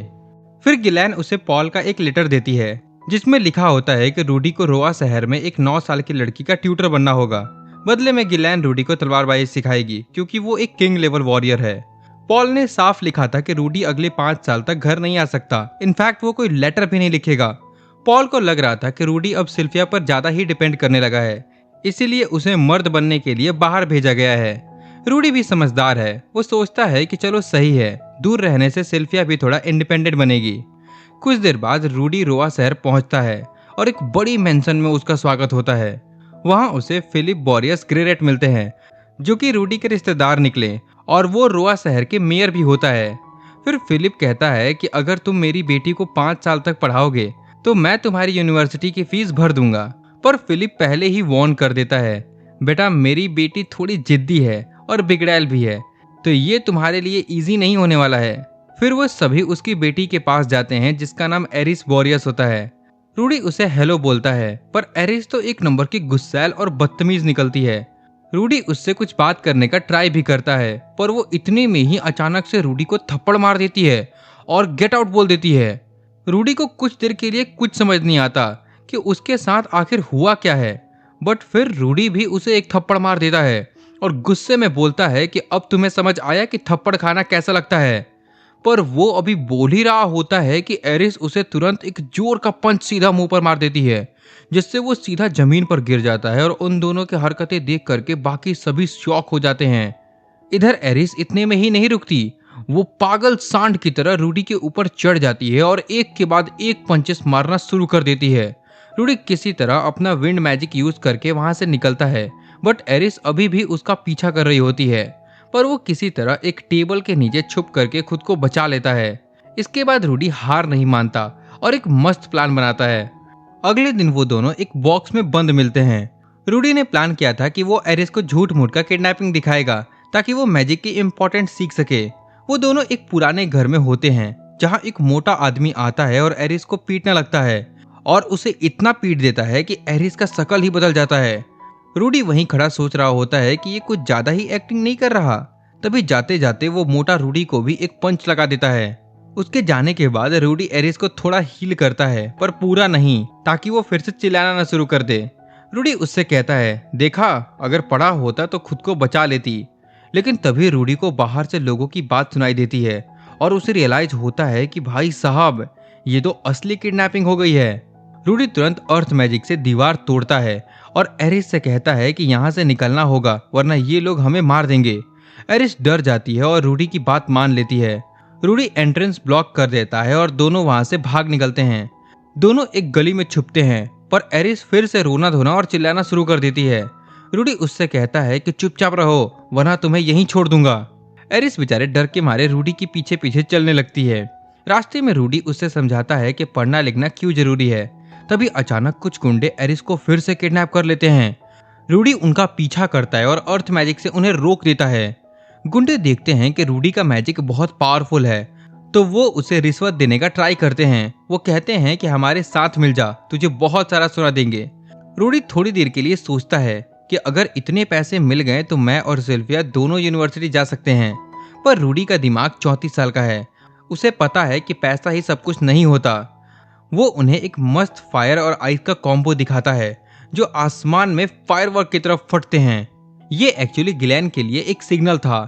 फिर गिलैन उसे पॉल का एक लेटर देती है जिसमें लिखा होता है कि रूडी को रोआ शहर में एक 9 साल की लड़की का ट्यूटर बनना होगा। बदले में गिलैन रूडी को तलवारबाजी सिखाएगी क्योंकि वो एक किंग लेवल वॉरियर है। पॉल ने साफ लिखा था कि रूडी अगले 5 साल तक घर नहीं आ सकता। इनफैक्ट वो कोई लेटर भी नहीं लिखेगा। पॉल को लग रहा था कि रूडी अब सिल्फिया पर ज्यादा ही डिपेंड करने लगा है, इसीलिए उसे मर्द बनने के लिए बाहर भेजा गया है। रूडी भी समझदार है, वो सोचता है कि चलो सही है, दूर रहने से सिल्विया भी थोड़ा इंडिपेंडेंट बनेगी। कुछ देर बाद रूडी रोआ शहर पहुंचता है और एक बड़ी मेंशन में उसका स्वागत होता है। वहां उसे फिलिप बोरियस ग्रेरेट मिलते हैं, जो कि रूडी के रिश्तेदार निकले और वो रोआ शहर के मेयर भी होता है। फिर फिलिप कहता है कि अगर तुम मेरी बेटी को 5 साल तक पढ़ाओगे तो मैं तुम्हारी यूनिवर्सिटी की फीस भर दूंगा। पर फिलिप पहले ही वार्न कर देता है, बेटा मेरी बेटी थोड़ी जिद्दी है और बिगड़ैल भी है, तो ये तुम्हारे लिए इजी नहीं होने वाला है। फिर वो सभी उसकी बेटी के पास जाते हैं जिसका नाम एरिस बोरियस होता है। रूडी उसे हेलो बोलता है, पर एरिस तो एक नंबर की गुस्सैल और बदतमीज निकलती है। रूडी उससे कुछ बात करने का ट्राई भी करता है, पर वो इतने में ही अचानक से रूडी को थप्पड़ मार देती है और गेट आउट बोल देती है। रूडी को कुछ देर के लिए कुछ समझ नहीं आता कि उसके साथ आखिर हुआ क्या है, बट फिर रूडी भी उसे एक थप्पड़ मार देता है और गुस्से में बोलता है कि अब तुम्हें समझ आया कि थप्पड़ खाना कैसा लगता है। पर वो अभी बोल ही रहा होता है कि एरिस उसे तुरंत एक जोर का पंच सीधा मुंह पर मार देती है, जिससे वो सीधा जमीन पर गिर जाता है और उन दोनों की हरकतें देख करके बाकी सभी शॉक हो जाते हैं। इधर एरिस इतने में ही नहीं रुकती, वो पागल सांड की तरह रूडी के ऊपर चढ़ जाती है और एक के बाद एक पंचेस मारना शुरू कर देती है। रूडी किसी तरह अपना विंड मैजिक यूज करके वहां से निकलता है, बट एरिस अभी भी उसका पीछा कर रही होती है। पर वो किसी तरह एक टेबल के नीचे छुप करके खुद को बचा लेता है। इसके बाद रूडी हार नहीं मानता और एक मस्त प्लान बनाता है। अगले दिन वो दोनों एक बॉक्स में बंद मिलते हैं। रूडी ने प्लान किया था कि वो एरिस को झूठ मूठ का किडनैपिंग दिखाएगा ताकि वो मैजिक की इम्पोर्टेंस सीख सके। वो दोनों एक पुराने घर में होते हैं जहां एक मोटा आदमी आता है और एरिस को पीटने लगता है और उसे इतना पीट देता है कि एरिस का शकल ही बदल जाता है। रूडी वहीं खड़ा सोच रहा होता है कि ये कुछ ज्यादा ही एक्टिंग नहीं कर रहा, तभी जाते जाते वो मोटा रूडी को भी एक पंच लगा देता है। उसके जाने के बाद रूडी एरिस को थोड़ा हील करता है, पर पूरा नहीं, ताकि वो फिर से चिल्लाना न शुरू कर दे। रूडी उससे कहता है, देखा अगर पड़ा होता तो खुद को बचा लेती। लेकिन तभी रूडी को बाहर से लोगों की बात सुनाई देती है और उसे रियलाइज होता है कि भाई साहब ये तो असली किडनैपिंग हो गई है। रूडी तुरंत अर्थ मैजिक से दीवार तोड़ता है और एरिस से कहता है कि यहाँ से निकलना होगा वरना ये लोग हमें मार देंगे। एरिस डर जाती है और रूडी की बात मान लेती है। रूडी एंट्रेंस ब्लॉक कर देता है और दोनों वहां से भाग निकलते हैं। दोनों एक गली में छुपते हैं, पर एरिस फिर से रोना धोना और चिल्लाना शुरू कर देती है। रूडी उससे कहता है कि चुपचाप रहो वरना तुम्हें यहीं छोड़ दूंगा। एरिस बेचारे डर के मारे रूडी के पीछे पीछे चलने लगती है। रास्ते में रूडी उससे समझाता है कि पढ़ना लिखना क्यों जरूरी है। तभी अचानक कुछ गुंडे एरिस को फिर से किडनैप कर लेते हैं। रूडी उनका पीछा करता है और अर्थ मैजिक से उन्हें रोक देता है। गुंडे देखते हैं कि रूडी का मैजिक बहुत पावरफुल है, तो वो उसे रिश्वत देने का ट्राई करते हैं। वो कहते हैं कि हमारे साथ मिल जा, तुझे बहुत सारा सोना देंगे। रूडी थोड़ी देर के लिए सोचता है कि अगर इतने पैसे मिल गए तो मैं और सिल्विया दोनों यूनिवर्सिटी जा सकते हैं। पर रूडी का दिमाग 34 साल का है, उसे पता है कि पैसा ही सब कुछ नहीं होता। वो उन्हें एक मस्त फायर और आइस का कॉम्बो दिखाता है जो आसमान में फायरवर्क की तरफ फटते हैं। ये एक्चुअली गिलेन के लिए एक सिग्नल था।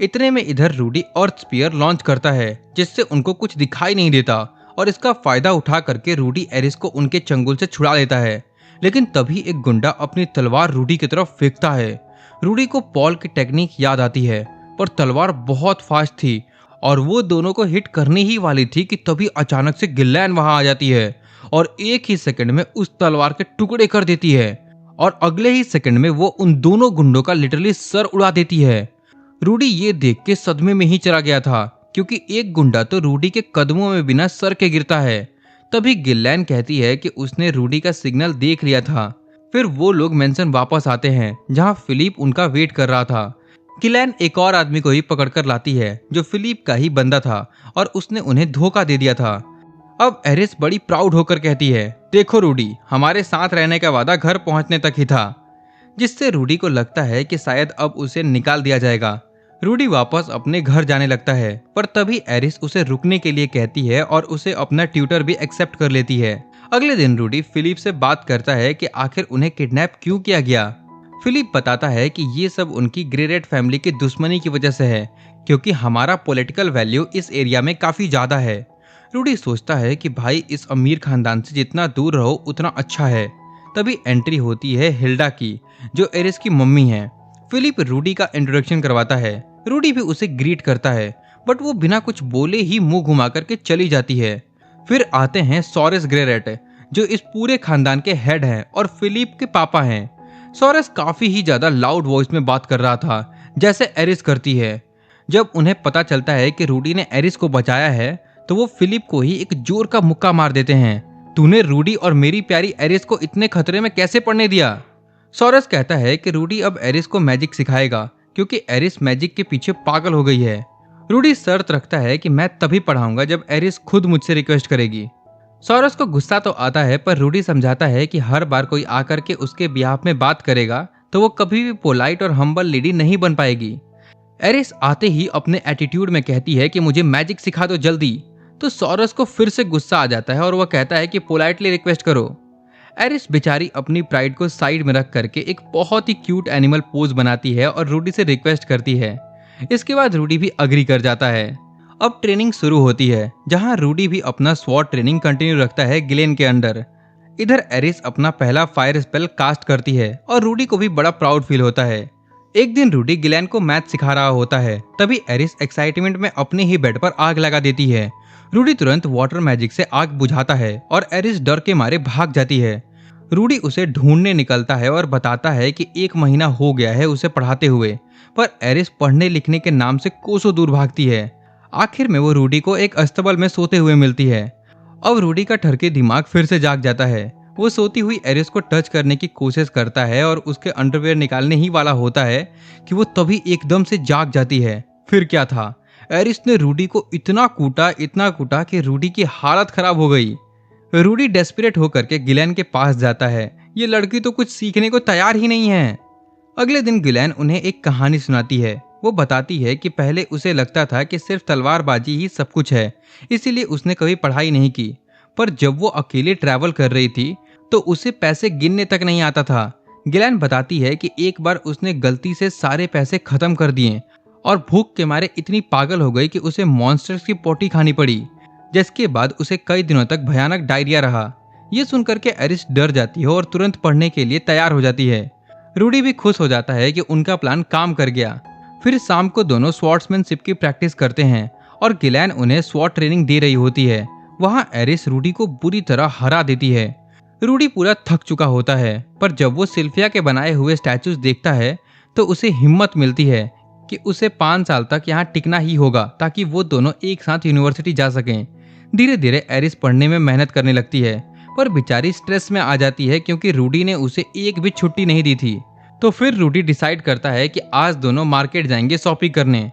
इतने में इधर रूडी अर्थ स्पीयर लॉन्च करता है जिससे उनको कुछ दिखाई नहीं देता और इसका फायदा उठा करके रूडी एरिस को उनके चंगुल से छुड़ा लेता है। लेकिन तभी एक गुंडा अपनी तलवार रूडी की तरफ फेंकता है। रूडी को पॉल की टेक्निक याद आती है, पर तलवार बहुत फास्ट थी और वो दोनों को हिट करने ही वाली थी कि तभी अचानक से गिलेन वहां आ जाती है और एक ही सेकंड में उस तलवार के टुकड़े कर देती है और अगले ही सेकंड में वो उन दोनों गुंडों का लिटरली सर उड़ा देती है। रूडी ये देख के सदमे में ही चला गया था, क्योंकि एक गुंडा तो रूडी के कदमों में बिना सर के गिरता है। तभी गिलेन कहती है कि उसने रूडी का सिग्नल देख लिया था। फिर वो लोग मेंशन वापस आते हैं जहां फिलिप उनका वेट कर रहा था। गिलेन एक और आदमी को ही पकड़कर लाती है जो फिलिप का ही बंदा था और उसने उन्हें धोखा दे दिया था। अब एरिस बड़ी प्राउड होकर कहती है, देखो रूडी, हमारे साथ रहने का वादा घर पहुंचने तक ही था, जिससे रूडी को लगता है कि शायद अब उसे निकाल दिया जाएगा। रूडी वापस अपने घर जाने लगता है, पर तभी एरिस उसे रुकने के लिए कहती है और उसे अपना ट्यूटर भी एक्सेप्ट कर लेती है। अगले दिन रूडी फिलिप से बात करता है कि आखिर उन्हें किडनैप क्यों किया गया। फिलिप बताता है कि ये सब उनकी ग्रेरेट फैमिली की दुश्मनी की वजह से है, क्योंकि हमारा पॉलिटिकल वैल्यू इस एरिया में काफी ज्यादा है। रूडी सोचता है कि भाई इस अमीर खानदान से जितना दूर रहो उतना अच्छा है। तभी एंट्री होती है हिल्डा की, जो एरिस की मम्मी है। फिलिप रूडी का इंट्रोडक्शन करवाता है। रूडी भी उसे ग्रीट करता है, बट वो बिना कुछ बोले ही मुंह घुमा करके चली जाती है। फिर आते हैं सॉरस ग्रेरेट, जो इस पूरे खानदान के हेड हैं और फिलिप के पापा हैं। सॉरस काफी ही ज्यादा लाउड वॉइस में बात कर रहा था, जैसे एरिस करती है। जब उन्हें पता चलता है कि रूडी ने एरिस को बचाया है, तो वो फिलिप को ही एक जोर का मुक्का मार देते हैं। तूने रूडी और मेरी प्यारी एरिस को इतने खतरे में कैसे पड़ने दिया? सॉरस कहता है कि रूडी अब एरिस को मैजिक सिखाएगा, क्योंकि एरिस मैजिक के पीछे पागल हो गई है। रूडी शर्त रखता है कि मैं तभी पढ़ाऊंगा जब एरिस खुद मुझसे रिक्वेस्ट करेगी। सॉरस को गुस्सा तो आता है, पर रूडी समझाता है कि हर बार कोई आकर के उसके बिहाफ में बात करेगा तो वो कभी भी पोलाइट और हम्बल लेडी नहीं बन पाएगी। एरिस आते ही अपने एटीट्यूड में कहती है कि मुझे मैजिक सिखा दो जल्दी। तो सॉरस को फिर से गुस्सा आ जाता है और वह कहता है कि पोलाइटली रिक्वेस्ट करो। एरिस बेचारी अपनी प्राइड को साइड में रख करके एक बहुत ही क्यूट एनिमल पोज बनाती है और रूडी से रिक्वेस्ट करती है। इसके बाद रूडी भी अग्री कर जाता है। अब ट्रेनिंग शुरू होती है, जहां रूडी भी अपना स्वॉर्ड ट्रेनिंग कंटिन्यू रखता है गिलेन के अंडर। इधर एरिस अपना पहला फायर स्पेल कास्ट करती है और रूडी को भी बड़ा प्राउड फील होता है। एक दिन रूडी गिलेन को मैथ सिखा रहा होता है, तभी एरिस एक्साइटमेंट में अपने ही बेड पर आग लगा देती है। रूडी तुरंत वाटर मैजिक से आग बुझाता है और एरिस डर के मारे भाग जाती है। रूडी उसे ढूंढने निकलता है और बताता है कि 1 महीना हो गया है उसे पढ़ाते हुए, पर एरिस पढ़ने लिखने के नाम से कोसों दूर भागती है। आखिर में वो रूडी को एक अस्तबल में सोते हुए मिलती है। अब रूडी का ठरके दिमाग फिर से जाग जाता है। वो सोती हुई एरिस को टच करने की कोशिश करता है और उसके अंडरवेयर निकालने ही वाला होता है कि वो तभी एकदम से जाग जाती है। फिर क्या था, एरिस ने रूडी को इतना कूटा कि रूडी की हालत खराब हो गई। रूडी डेस्परेट होकर के गिलेन के पास जाता है। ये लड़की तो कुछ सीखने को तैयार ही नहीं है। अगले दिन गिलेन उन्हें एक कहानी सुनाती है। वो बताती है कि पहले उसे लगता था कि सिर्फ तलवारबाजी ही सब कुछ है, इसीलिए उसने कभी पढ़ाई नहीं की। पर जब वो अकेले ट्रैवल कर रही थी तो उसे पैसे गिनने तक नहीं आता था। गिलेन बताती है कि एक बार उसने गलती से सारे पैसे खत्म कर दिए और भूख के मारे इतनी पागल हो गई कि उसे मॉन्स्टर्स की पोटी खानी पड़ी, जिसके बाद उसे कई दिनों तक भयानक डायरिया रहा। ये सुनकर के एरिस डर जाती है और तुरंत पढ़ने के लिए तैयार हो जाती है। रूडी भी खुश हो जाता है कि उनका प्लान काम कर गया। फिर शाम को दोनों स्वॉर्ड्समैनशिप की प्रैक्टिस करते हैं और गिलेन उन्हें स्वॉर्ड ट्रेनिंग दे रही होती है। वहाँ एरिस रूडी को बुरी तरह हरा देती है। रूडी पूरा थक चुका होता है, पर जब वो सिल्फिया के बनाए हुए स्टैचूज देखता है तो उसे हिम्मत मिलती है कि उसे 5 साल तक यहाँ टिकना ही होगा, ताकि वो दोनों एक साथ यूनिवर्सिटी जा सकें। धीरे धीरे एरिस पढ़ने में मेहनत करने लगती है, पर बेचारी स्ट्रेस में आ जाती है क्योंकि रूडी ने उसे एक भी छुट्टी नहीं दी थी। तो फिर रूडी डिसाइड करता है कि आज दोनों मार्केट जाएंगे शॉपिंग करने।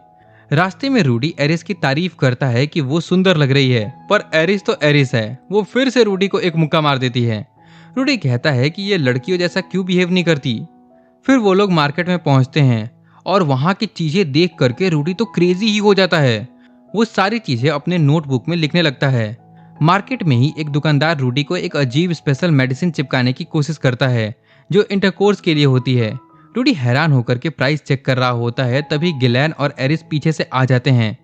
रास्ते में रूडी एरिस की तारीफ करता है कि वो सुंदर लग रही है, पर एरिस तो एरिस है। वो फिर से रूडी को एक मुक्का मार देती है। रूडी कहता है कि ये लड़कियों जैसा क्यों बिहेव नहीं करती। फिर वो लोग मार्केट में पहुंचते हैं और वहां की चीजें देख करके रूडी तो क्रेजी ही हो जाता है। वो सारी चीजें अपने नोटबुक में लिखने लगता है। मार्केट में ही एक दुकानदार रूडी को एक अजीब स्पेशल मेडिसिन चिपकाने की कोशिश करता है, जो इंटरकोर्स के लिए होती है। रूडी हैरान होकर के प्राइस चेक कर रहा होता है, तभी गिलेन और एरिस पीछे से आ जाते हैं।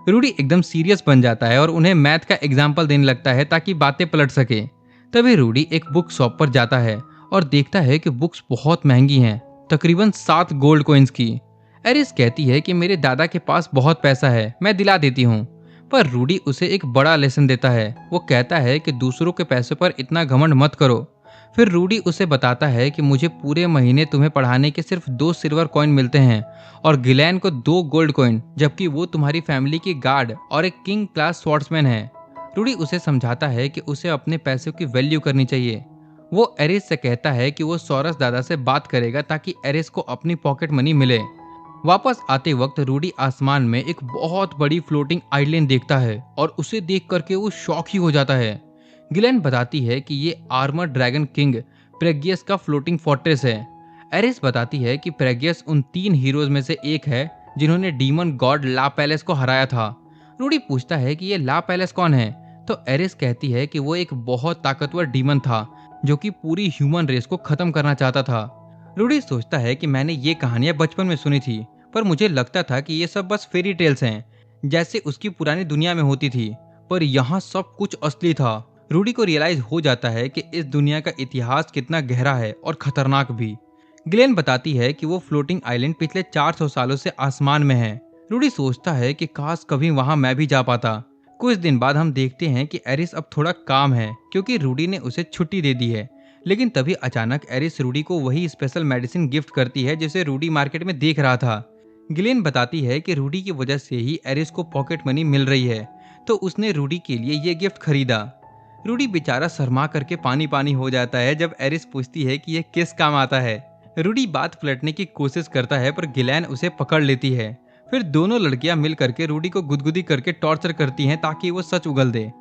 रूडी एकदम सीरियस बन जाता है और उन्हें मैथ का एग्जाम्पल देने लगता है ताकि बातें पलट सके। तभी रूडी एक बुक शॉप पर जाता है और देखता है कि बुक्स बहुत महंगी हैं, तकरीबन 7 गोल्ड कॉइन्स की। एरिस कहती है कि मेरे दादा के पास बहुत पैसा है, मैं दिला देती हूँ। पर रूडी उसे एक बड़ा लेसन देता है। वो कहता है कि दूसरों के पैसे पर इतना घमंड मत करो। फिर रूडी उसे बताता है कि मुझे पूरे महीने तुम्हें पढ़ाने के सिर्फ 2 सिल्वर कॉइन मिलते हैं और गिलेन को 2 गोल्ड कॉइन, जबकि वो तुम्हारी फैमिली की गार्ड और एक किंग क्लास स्वॉर्ड्समैन है। रूडी उसे समझाता है कि उसे अपने पैसों की वैल्यू करनी चाहिए। वो एरिस से कहता है कि वो सॉरस दादा से बात करेगा ताकि एरिस को अपनी पॉकेट मनी मिले। वापस आते वक्त रूडी आसमान में एक बहुत बड़ी फ्लोटिंग आइलैंड देखता है और उसे देख करके वो शॉक ही हो जाता है। गिलेन बताती है कि ये आर्मर ड्रैगन किंग प्रेगियस का फ्लोटिंग फोर्ट्रेस है। एरिस बताती है कि प्रेगियस उन 3 हीरोज में से एक है जिन्होंने डीमन गॉड ला पैलेस को हराया था। रूडी पूछता है कि ये ला पैलेस कौन है, तो एरिस कहती है कि वो एक बहुत ताकतवर डीमन था जो कि पूरी ह्यूमन रेस को खत्म करना चाहता था। रूडी सोचता है कि मैंने ये कहानियां बचपन में सुनी थी, पर मुझे लगता था कि ये सब बस फेरी टेल्स हैं, जैसे उसकी पुरानी दुनिया में होती थी, पर यहाँ सब कुछ असली था। रूडी को रियलाइज हो जाता है कि इस दुनिया का इतिहास कितना गहरा है और खतरनाक भी। ग्लेन बताती है कि वो फ्लोटिंग आइलैंड पिछले 400 सालों से आसमान में है। रूडी सोचता है कि काश कभी वहां मैं भी जा पाता। कुछ दिन बाद हम देखते हैं कि एरिस अब थोड़ा काम है क्योंकि रूडी ने उसे छुट्टी दे दी है। लेकिन तभी अचानक एरिस रूडी को वही स्पेशल मेडिसिन गिफ्ट करती है जिसे रूडी मार्केट में देख रहा था। ग्लेन बताती है कि रूडी की वजह से ही एरिस को पॉकेट मनी मिल रही है, तो उसने रूडी के लिए ये गिफ्ट खरीदा। रूडी बेचारा शर्मा करके पानी पानी हो जाता है जब एरिस पूछती है कि ये किस काम आता है। रूडी बात पलटने की कोशिश करता है पर गिलैन उसे पकड़ लेती है। फिर दोनों लड़कियां मिल करके रूडी को गुदगुदी करके टॉर्चर करती हैं ताकि वो सच उगल दे।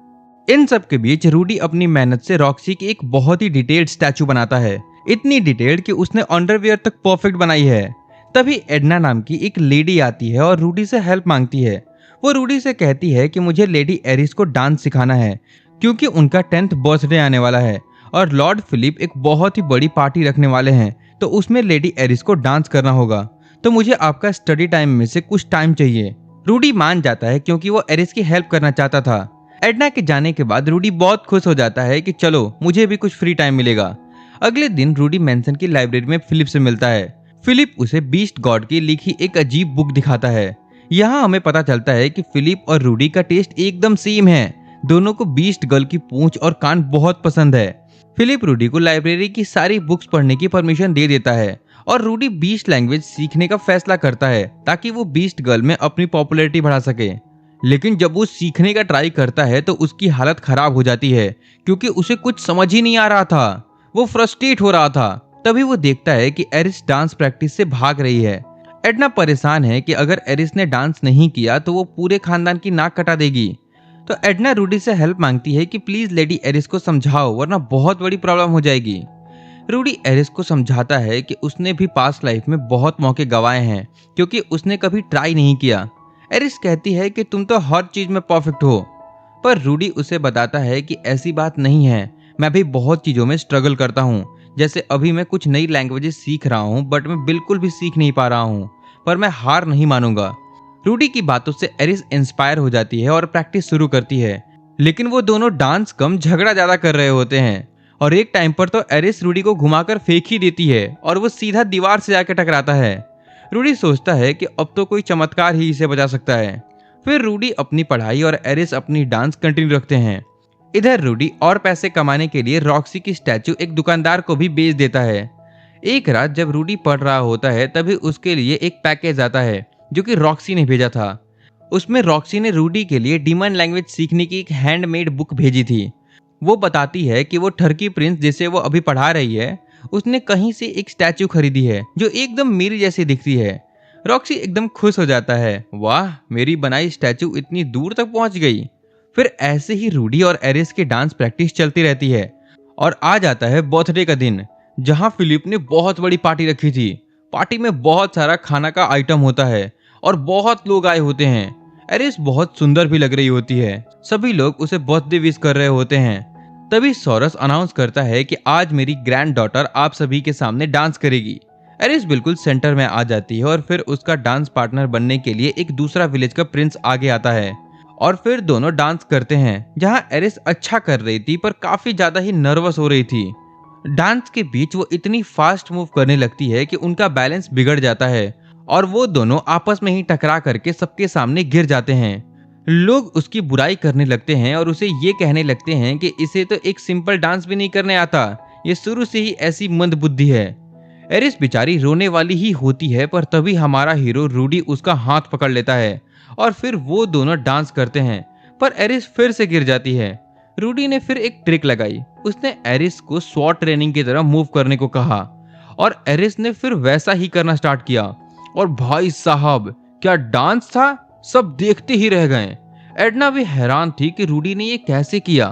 इन सब के बीच रूडी अपनी मेहनत से रॉक्सी की एक बहुत ही डिटेल्ड स्टैचू बनाता है, इतनी डिटेल्ड कि उसने अंडरवियर तक परफेक्ट बनाई है। तभी एडना नाम की एक लेडी आती है और रूडी से हेल्प मांगती है। वो रूडी से कहती है कि मुझे लेडी एरिस को डांस सिखाना है क्योंकि उनका 10th बर्थडे आने वाला है और लॉर्ड फिलिप एक बहुत ही बड़ी पार्टी रखने वाले हैं, तो उसमें लेडी एरिस को डांस करना होगा, तो मुझे आपका स्टडी टाइम में से कुछ टाइम चाहिए। रूडी मान जाता है क्योंकि वो एरिस की हेल्प करना चाहता था। एडना के जाने के बाद रूडी बहुत खुश हो जाता है कि चलो मुझे भी कुछ फ्री टाइम मिलेगा। अगले दिन रूडी मैंसन की लाइब्रेरी में फिलिप से मिलता है। फिलिप उसे बीस्ट गॉड की लिखी एक अजीब बुक दिखाता है। यहाँ हमें पता चलता है कि फिलिप और रूडी का टेस्ट एकदम सेम है। दोनों को बीस्ट गर्ल की पूंछ और कान बहुत पसंद है। फिलिप रूडी को लाइब्रेरी की सारी बुक्स पढ़ने की परमिशन दे देता है और रूडी बीस्ट लैंग्वेज सीखने का फैसला करता है ताकि वो बीस्ट गर्ल में अपनी पॉपुलैरिटी बढ़ा सके। लेकिन जब वो सीखने का ट्राई करता है तो उसकी हालत खराब हो जाती है क्योंकि उसे कुछ समझ ही नहीं आ रहा था। वो फ्रस्ट्रेट हो रहा था। तभी वो देखता है कि एरिस डांस प्रैक्टिस से भाग रही है। एडना परेशान है कि अगर एरिस ने डांस नहीं किया तो वो पूरे खानदान की नाक कटा देगी। तो एडना रूडी से हेल्प मांगती है कि प्लीज लेडी एरिस को समझाओ वरना बहुत बड़ी प्रॉब्लम हो जाएगी। रूडी एरिस को समझाता है कि उसने भी पास्ट लाइफ में बहुत मौके गंवाए हैं क्योंकि उसने कभी ट्राई नहीं किया। एरिस कहती है कि तुम तो हर चीज में परफेक्ट हो, पर रूडी उसे बताता है कि ऐसी बात नहीं है, मैं भी बहुत चीजों में स्ट्रगल करता हूँ। जैसे अभी मैं कुछ नई लैंग्वेजेस सीख रहा हूँ बट मैं बिल्कुल भी सीख नहीं पा रहा हूँ, पर मैं हार नहीं मानूंगा। रूडी की बातों से एरिस इंस्पायर हो जाती है और प्रैक्टिस शुरू करती है। लेकिन वो दोनों डांस कम झगड़ा ज्यादा कर रहे होते हैं और एक टाइम पर तो एरिस रूडी को घुमाकर फेंक ही देती है और वो सीधा दीवार से जाकर टकराता है। रूडी सोचता है कि अब तो कोई चमत्कार ही इसे बचा सकता है। फिर रूडी अपनी पढ़ाई और एरिस अपनी डांस कंटिन्यू रखते हैं। इधर रूडी और पैसे कमाने के लिए रॉक्सी की स्टैचू एक दुकानदार को भी बेच देता है। एक रात जब रूडी पढ़ रहा होता है तभी उसके लिए एक पैकेज आता है जो कि रॉक्सी ने भेजा था। उसमें रॉक्सी ने रूडी के लिए डीमन लैंग्वेज सीखने की एक हैंडमेड बुक भेजी थी। वो बताती है कि वो ठर्की प्रिंस जिसे वो अभी पढ़ा रही है उसने कहीं से एक स्टैचू खरीदी है जो एकदम मेरी जैसी दिखती है। रॉक्सी एकदम खुश हो जाता है, वाह मेरी बनाई स्टैचू इतनी दूर तक पहुंच गई। फिर ऐसे ही रूडी और एरिस की डांस प्रैक्टिस चलती रहती है और आ जाता है बर्थडे का दिन जहां फिलिप ने बहुत बड़ी पार्टी रखी थी। पार्टी में बहुत सारा खाना का आइटम होता है और बहुत लोग आए होते हैं। एरिस बहुत सुंदर भी लग रही होती है। सभी लोग उसे बर्थडे विश कर रहे होते हैं। तभी सोरस अनाउंस करता है कि आज मेरी ग्रैंड डॉटर आप सभी के सामने डांस करेगी। एरिस बिल्कुल सेंटर में आ जाती है और फिर उसका डांस पार्टनर बनने के लिए एक दूसरा विलेज का प्रिंस आगे आता है और फिर दोनों डांस करते हैं। जहां एरिस अच्छा कर रही थी पर काफी ज्यादा ही नर्वस हो रही थी। डांस के बीच वो इतनी फास्ट मूव करने लगती है कि उनका बैलेंस बिगड़ जाता है और वो दोनों आपस में ही टकरा करके सबके सामने गिर जाते हैं। लोग उसकी बुराई करने लगते हैं और उसे ये कहने लगते हैं कि इसे तो एक सिंपल डांस भी नहीं करने आता, ये शुरू से ही ऐसी मंदबुद्धि है। एरिस बेचारी रोने वाली ही होती है पर तभी हमारा हीरो रूडी उसका हाथ पकड़ लेता है और फिर वो दोनों डांस करते हैं, पर एरिस फिर से गिर जाती है। रूडी ने फिर एक ट्रिक लगाई। उसने एरिस को स्वॉट ट्रेनिंग की तरह मूव करने को कहा और एरिस ने फिर वैसा ही करना स्टार्ट किया और भाई साहब क्या डांस था, सब देखते ही रह गए। एडना भी हैरान थी कि रूडी ने ये कैसे किया।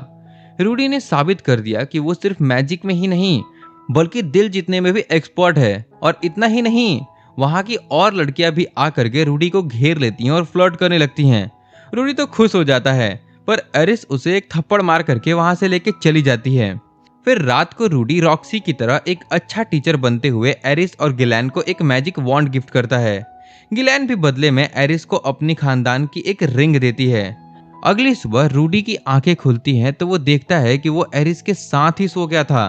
रूडी ने साबित कर दिया कि वो सिर्फ मैजिक में ही नहीं बल्कि दिल जीतने में भी एक्सपर्ट है। और इतना ही नहीं, वहां की और लड़कियां भी आकर के रूडी को घेर लेती हैं और फ्लर्ट करने लगती हैं। रूडी तो खुश हो जाता है पर एरिस उसे एक थप्पड़ मार करके वहां से लेके चली जाती है। फिर रात को रूडी रॉक्सी की तरह एक अच्छा टीचर बनते हुए एरिस और गिलैन को एक मैजिक वॉन्ड गिफ्ट करता है। गिलैन भी बदले में एरिस को अपनी खानदान की एक रिंग देती है। अगली सुबह रूडी की आंखें खुलती हैं तो वो देखता है कि वो एरिस के साथ ही सो गया था।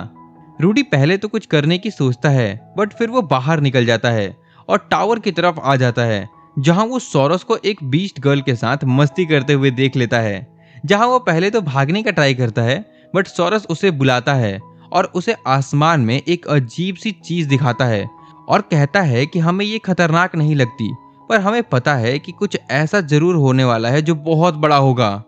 रूडी पहले तो कुछ करने की सोचता है, बट फिर वो बाहर निकल जाता है और टावर की तरफ आ जाता है, जहां वो सोरस को एक बीस्ट गर्ल के साथ मस्ती करते हुए देख लेता है। जहां वो पहले तो भागने का ट्राई करता है, बट सोरस उसे बुलाता है और उसे आसमान में एक अजीब सी चीज दिखाता है और कहता है कि हमें ये खतरनाक नहीं लगती, पर हमें पता है कि कुछ ऐसा जरूर होने वाला है जो बहुत बड़ा होगा।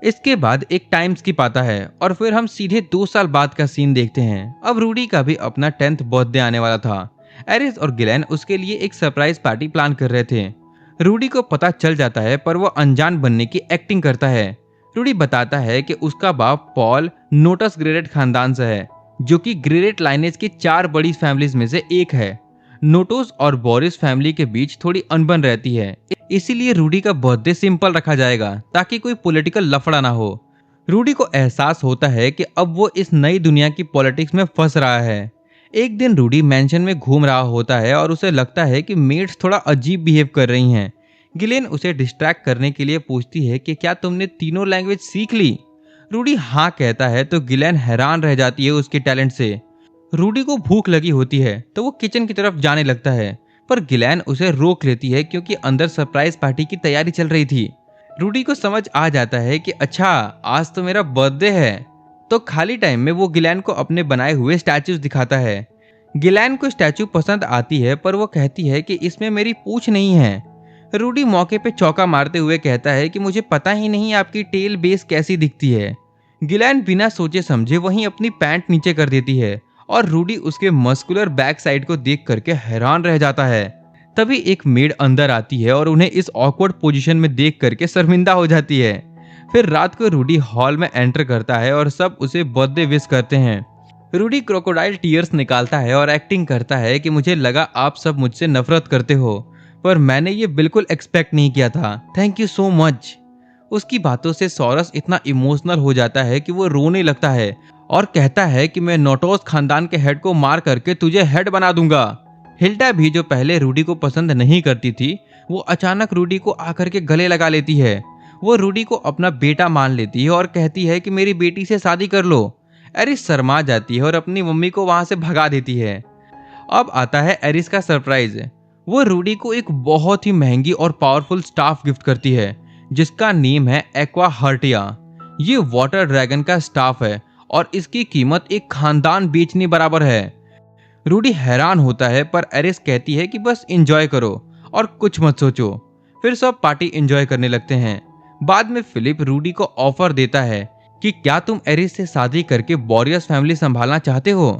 इसके बाद एक टाइम स्किप आता है और फिर हम सीधे 2 साल बाद का सीन देखते हैं। अब रूडी का भी अपना 10th बर्थडे आने वाला था। एरिस और गिलेन उसके लिए एक सरप्राइज पार्टी प्लान कर रहे थे। रूडी को पता चल जाता है, पर वो अनजान बनने की एक्टिंग करता है। रूडी बताता है कि उसका बाप पॉल नोटस ग्रेरेट खानदान से है, जो कि ग्रेरेट लाइनेज की 4 बड़ी फैमिलीज में से एक है। नोटोस और बोरिस फैमिली के बीच थोड़ी अनबन रहती है, इसीलिए रूडी का बर्थडे सिंपल रखा जाएगा ताकि कोई पॉलिटिकल लफड़ा ना हो। रूडी को एहसास होता है कि अब वो इस नई दुनिया की पॉलिटिक्स में फंस रहा है। एक दिन रूडी मैंशन में घूम रहा होता है और उसे लगता है कि मेड्स थोड़ा अजीब बिहेव कर रही हैं। गिलेन उसे डिस्ट्रैक्ट करने के लिए पूछती है कि क्या तुमने तीनों लैंग्वेज सीख ली। रूडी हाँ कहता है तो गिलेन हैरान रह जाती है उसके टैलेंट से। रूडी को भूख लगी होती है तो वो किचन की तरफ जाने लगता है, पर गिलेन उसे रोक लेती है क्योंकि अंदर सरप्राइज पार्टी की तैयारी चल रही थी। रूडी को समझ आ जाता है कि अच्छा आज तो मेरा बर्थडे है, तो खाली टाइम में वो गिलेन को अपने बनाए हुए स्टैचूज दिखाता है। गिलेन को स्टैचू पसंद आती है, पर वो कहती है कि इसमें मेरी पूंछ नहीं है। रूडी मौके पे चौका मारते हुए कहता है कि मुझे पता ही नहीं आपकी टेल बेस कैसी दिखती है। गिलेन बिना सोचे समझे वहीं अपनी पैंट नीचे कर देती है और रूडी उसके मस्कुलर बैक साइड को देख करके हैरान रह जाता है। तभी एक मेड अंदर आती है और उन्हें इस ऑकवर्ड पोजीशन में देख करके शर्मिंदा हो जाती है। फिर रात को रूडी हॉल में एंटर करता है और सब उसे बर्थडे विश करते हैं। रूडी क्रोकोडाइल टीयर्स निकालता है और एक्टिंग करता है कि मुझे लगा आप सब मुझसे नफरत करते हो, पर मैंने ये बिल्कुल एक्सपेक्ट नहीं किया था, थैंक यू सो मच। उसकी बातों से सोरस इतना इमोशनल हो जाता है कि वो रोने लगता है और कहता है कि मैं नोटोस खानदान के हेड को मार करके तुझे हेड बना दूंगा। हिल्डा भी, जो पहले रूडी को पसंद नहीं करती थी, वो अचानक रूडी को आकर के गले लगा लेती है। वो रूडी को अपना बेटा मान लेती है और कहती है कि मेरी बेटी से शादी कर लो। एरिस शर्मा जाती है और अपनी मम्मी को वहां से भगा देती है। अब आता है एरिस का सरप्राइज। वो रूडी को एक बहुत ही महंगी और पावरफुल स्टाफ गिफ्ट करती है, जिसका नेम है एक्वा हर्टिया। ये वाटर ड्रैगन का स्टाफ है और इसकी कीमत एक खानदान बेचने बराबर है। रूडी हैरान होता है, पर एरिस कहती है कि बस एंजॉय करो और कुछ मत सोचो। फिर सब पार्टी एंजॉय करने लगते हैं। बाद में फिलिप रूडी को ऑफर देता है कि क्या तुम एरिस से शादी करके बोरियस फैमिली संभालना चाहते हो।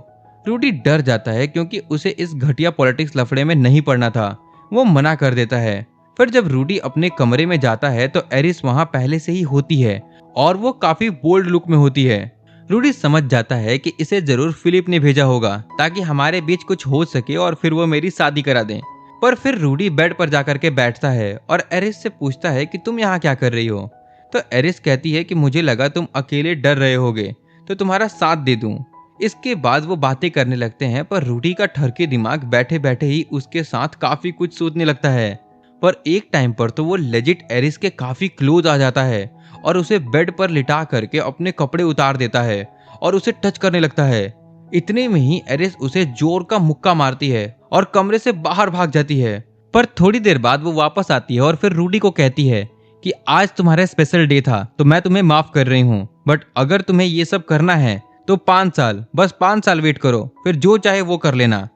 रूडी डर जाता है क्योंकि उसे इस घटिया पॉलिटिक्स लफड़े में नहीं पड़ना था। वो मना कर देता है। फिर जब रूडी अपने कमरे में जाता है तो एरिस वहां पहले से ही होती है और वो काफी बोल्ड लुक में होती है। रूडी समझ जाता है कि इसे जरूर फिलिप ने भेजा होगा ताकि हमारे बीच कुछ हो सके और फिर वो मेरी शादी करा दें। पर फिर रूडी बेड पर जाकर के बैठता है और एरिस से पूछता है कि तुम यहाँ क्या कर रही हो। तो एरिस कहती है कि मुझे लगा तुम अकेले डर रहे होगे तो तुम्हारा साथ दे दूं। इसके बाद वो बातें करने लगते हैं, पर रूडी का ठरके दिमाग बैठे बैठे ही उसके साथ काफी कुछ सोचने लगता है। पर एक टाइम पर तो वो लेजिट एरिस के काफी क्लोज आ जाता है और उसे बेड पर लिटा करके अपने कपड़े उतार देता है और उसे टच करने लगता है। इतने में ही एरिस उसे जोर का मुक्का मारती है और कमरे से बाहर भाग जाती है। पर थोड़ी देर बाद वो वापस आती है और फिर रूडी को कहती है कि आज तुम्हारा स्पेशल डे था तो मैं तुम्हें माफ कर रही हूँ, बट अगर तुम्हें ये सब करना है तो 5 साल, बस 5 साल वेट करो, फिर जो चाहे वो कर लेना।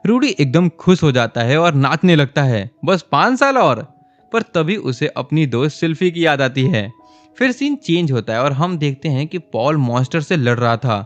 रूडी एकदम खुश हो जाता है और नाचने लगता है, बस 5 साल और। पर तभी उसे अपनी दोस्त सिल्फी की याद आती है। फिर सीन चेंज होता है और हम देखते हैं कि पॉल मॉन्स्टर से लड़ रहा था।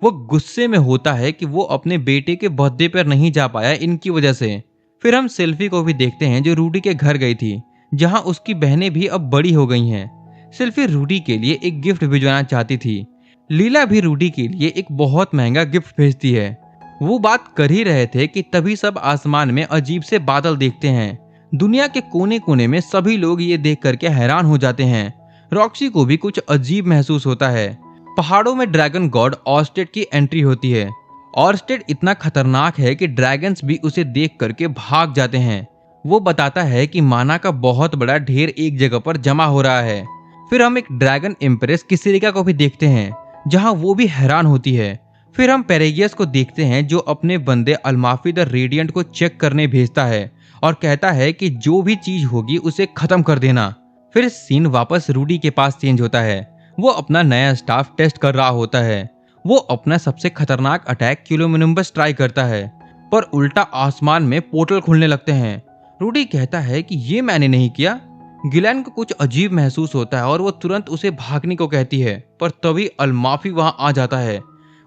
वो गुस्से में होता है कि वो अपने बेटे के बर्थडे पर नहीं जा पाया इनकी वजह से। फिर हम सेल्फी को भी देखते हैं जो रूडी के घर गई थी, जहां उसकी बहनें भी अब बड़ी हो गई हैं। सेल्फी रूडी के लिए एक गिफ्ट भिजवाना चाहती थी। लीला भी रूडी के लिए एक बहुत महंगा गिफ्ट भेजती है। वो बात कर ही रहे थे कि तभी सब आसमान में अजीब से बादल देखते हैं। दुनिया के कोने कोने में सभी लोग ये देख करके हैरान हो जाते हैं। रॉक्सी को भी कुछ अजीब महसूस होता है। पहाड़ों में ड्रैगन गॉड ऑर्स्टेड की एंट्री होती है। ऑर्स्टेड इतना खतरनाक है कि ड्रैगन्स भी उसे देख करके भाग जाते हैं। वो बताता है कि माना का बहुत बड़ा ढेर एक जगह पर जमा हो रहा है। फिर हम एक ड्रैगन एम्प्रेस किसरिका को भी देखते हैं, जहां वो भी हैरान होती है। फिर हम पेरेगियस को देखते हैं जो अपने बंदे अल्माफी द रेडियंट को चेक करने भेजता है और कहता है कि जो भी चीज होगी उसे खत्म कर देना। फिर सीन वापस रूडी के पास चेंज होता है। वो अपना नया स्टाफ टेस्ट कर रहा होता है। वो अपना सबसे खतरनाक अटैक क्यूलोनिम्बस ट्राई करता है, पर उल्टा आसमान में पोर्टल खुलने लगते हैं। रूडी कहता है कि ये मैंने नहीं किया। गिलेन को कुछ अजीब महसूस होता है और वो तुरंत उसे भागने को कहती है, पर तभी अल्माफी वहां आ जाता है।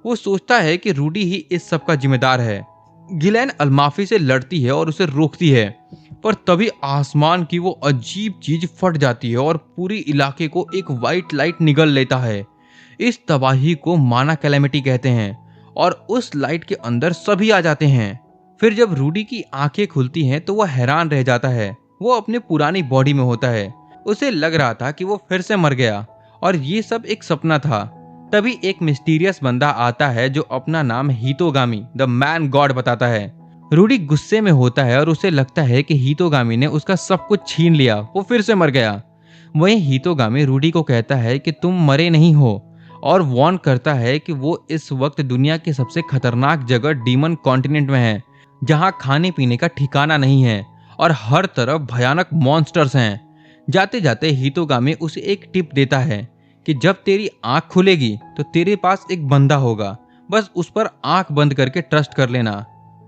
वो सोचता है कि रूडी ही इस सब का जिम्मेदार है। गिलेन अल्माफी से लड़ती है और उसे रोकती है, पर तभी आसमान की वो अजीब चीज फट जाती है और पूरी इलाके को एक वाइट लाइट निगल लेता है। इस तबाही को माना कैलेमिटी कहते हैं और उस लाइट के अंदर सभी आ जाते हैं। फिर जब रूडी की आंखें खुलती हैं तो वह हैरान रह जाता है। वो अपने पुरानी बॉडी में होता है। उसे लग रहा था कि वो फिर से मर गया और ये सब एक सपना था। तभी एक मिस्टीरियस बंदा आता है जो अपना नाम हितोगामी द मैन गॉड बताता है। रूडी गुस्से में होता है और उसे लगता है कि हितोगामी ने उसका सब कुछ छीन लिया, वो फिर से मर गया। वहीं हितोगामी रूडी को कहता है कि तुम मरे नहीं हो और वार्न करता है कि वो इस वक्त दुनिया की सबसे खतरनाक जगह डीमन कॉन्टिनेंट में है, जहां खाने पीने का ठिकाना नहीं है और हर तरफ भयानक मॉन्स्टर्स हैं। जाते जाते हितोगामी उसे एक टिप देता है कि जब तेरी आंख खुलेगी तो तेरे पास एक बंदा होगा, बस उस पर आंख बंद करके ट्रस्ट कर लेना।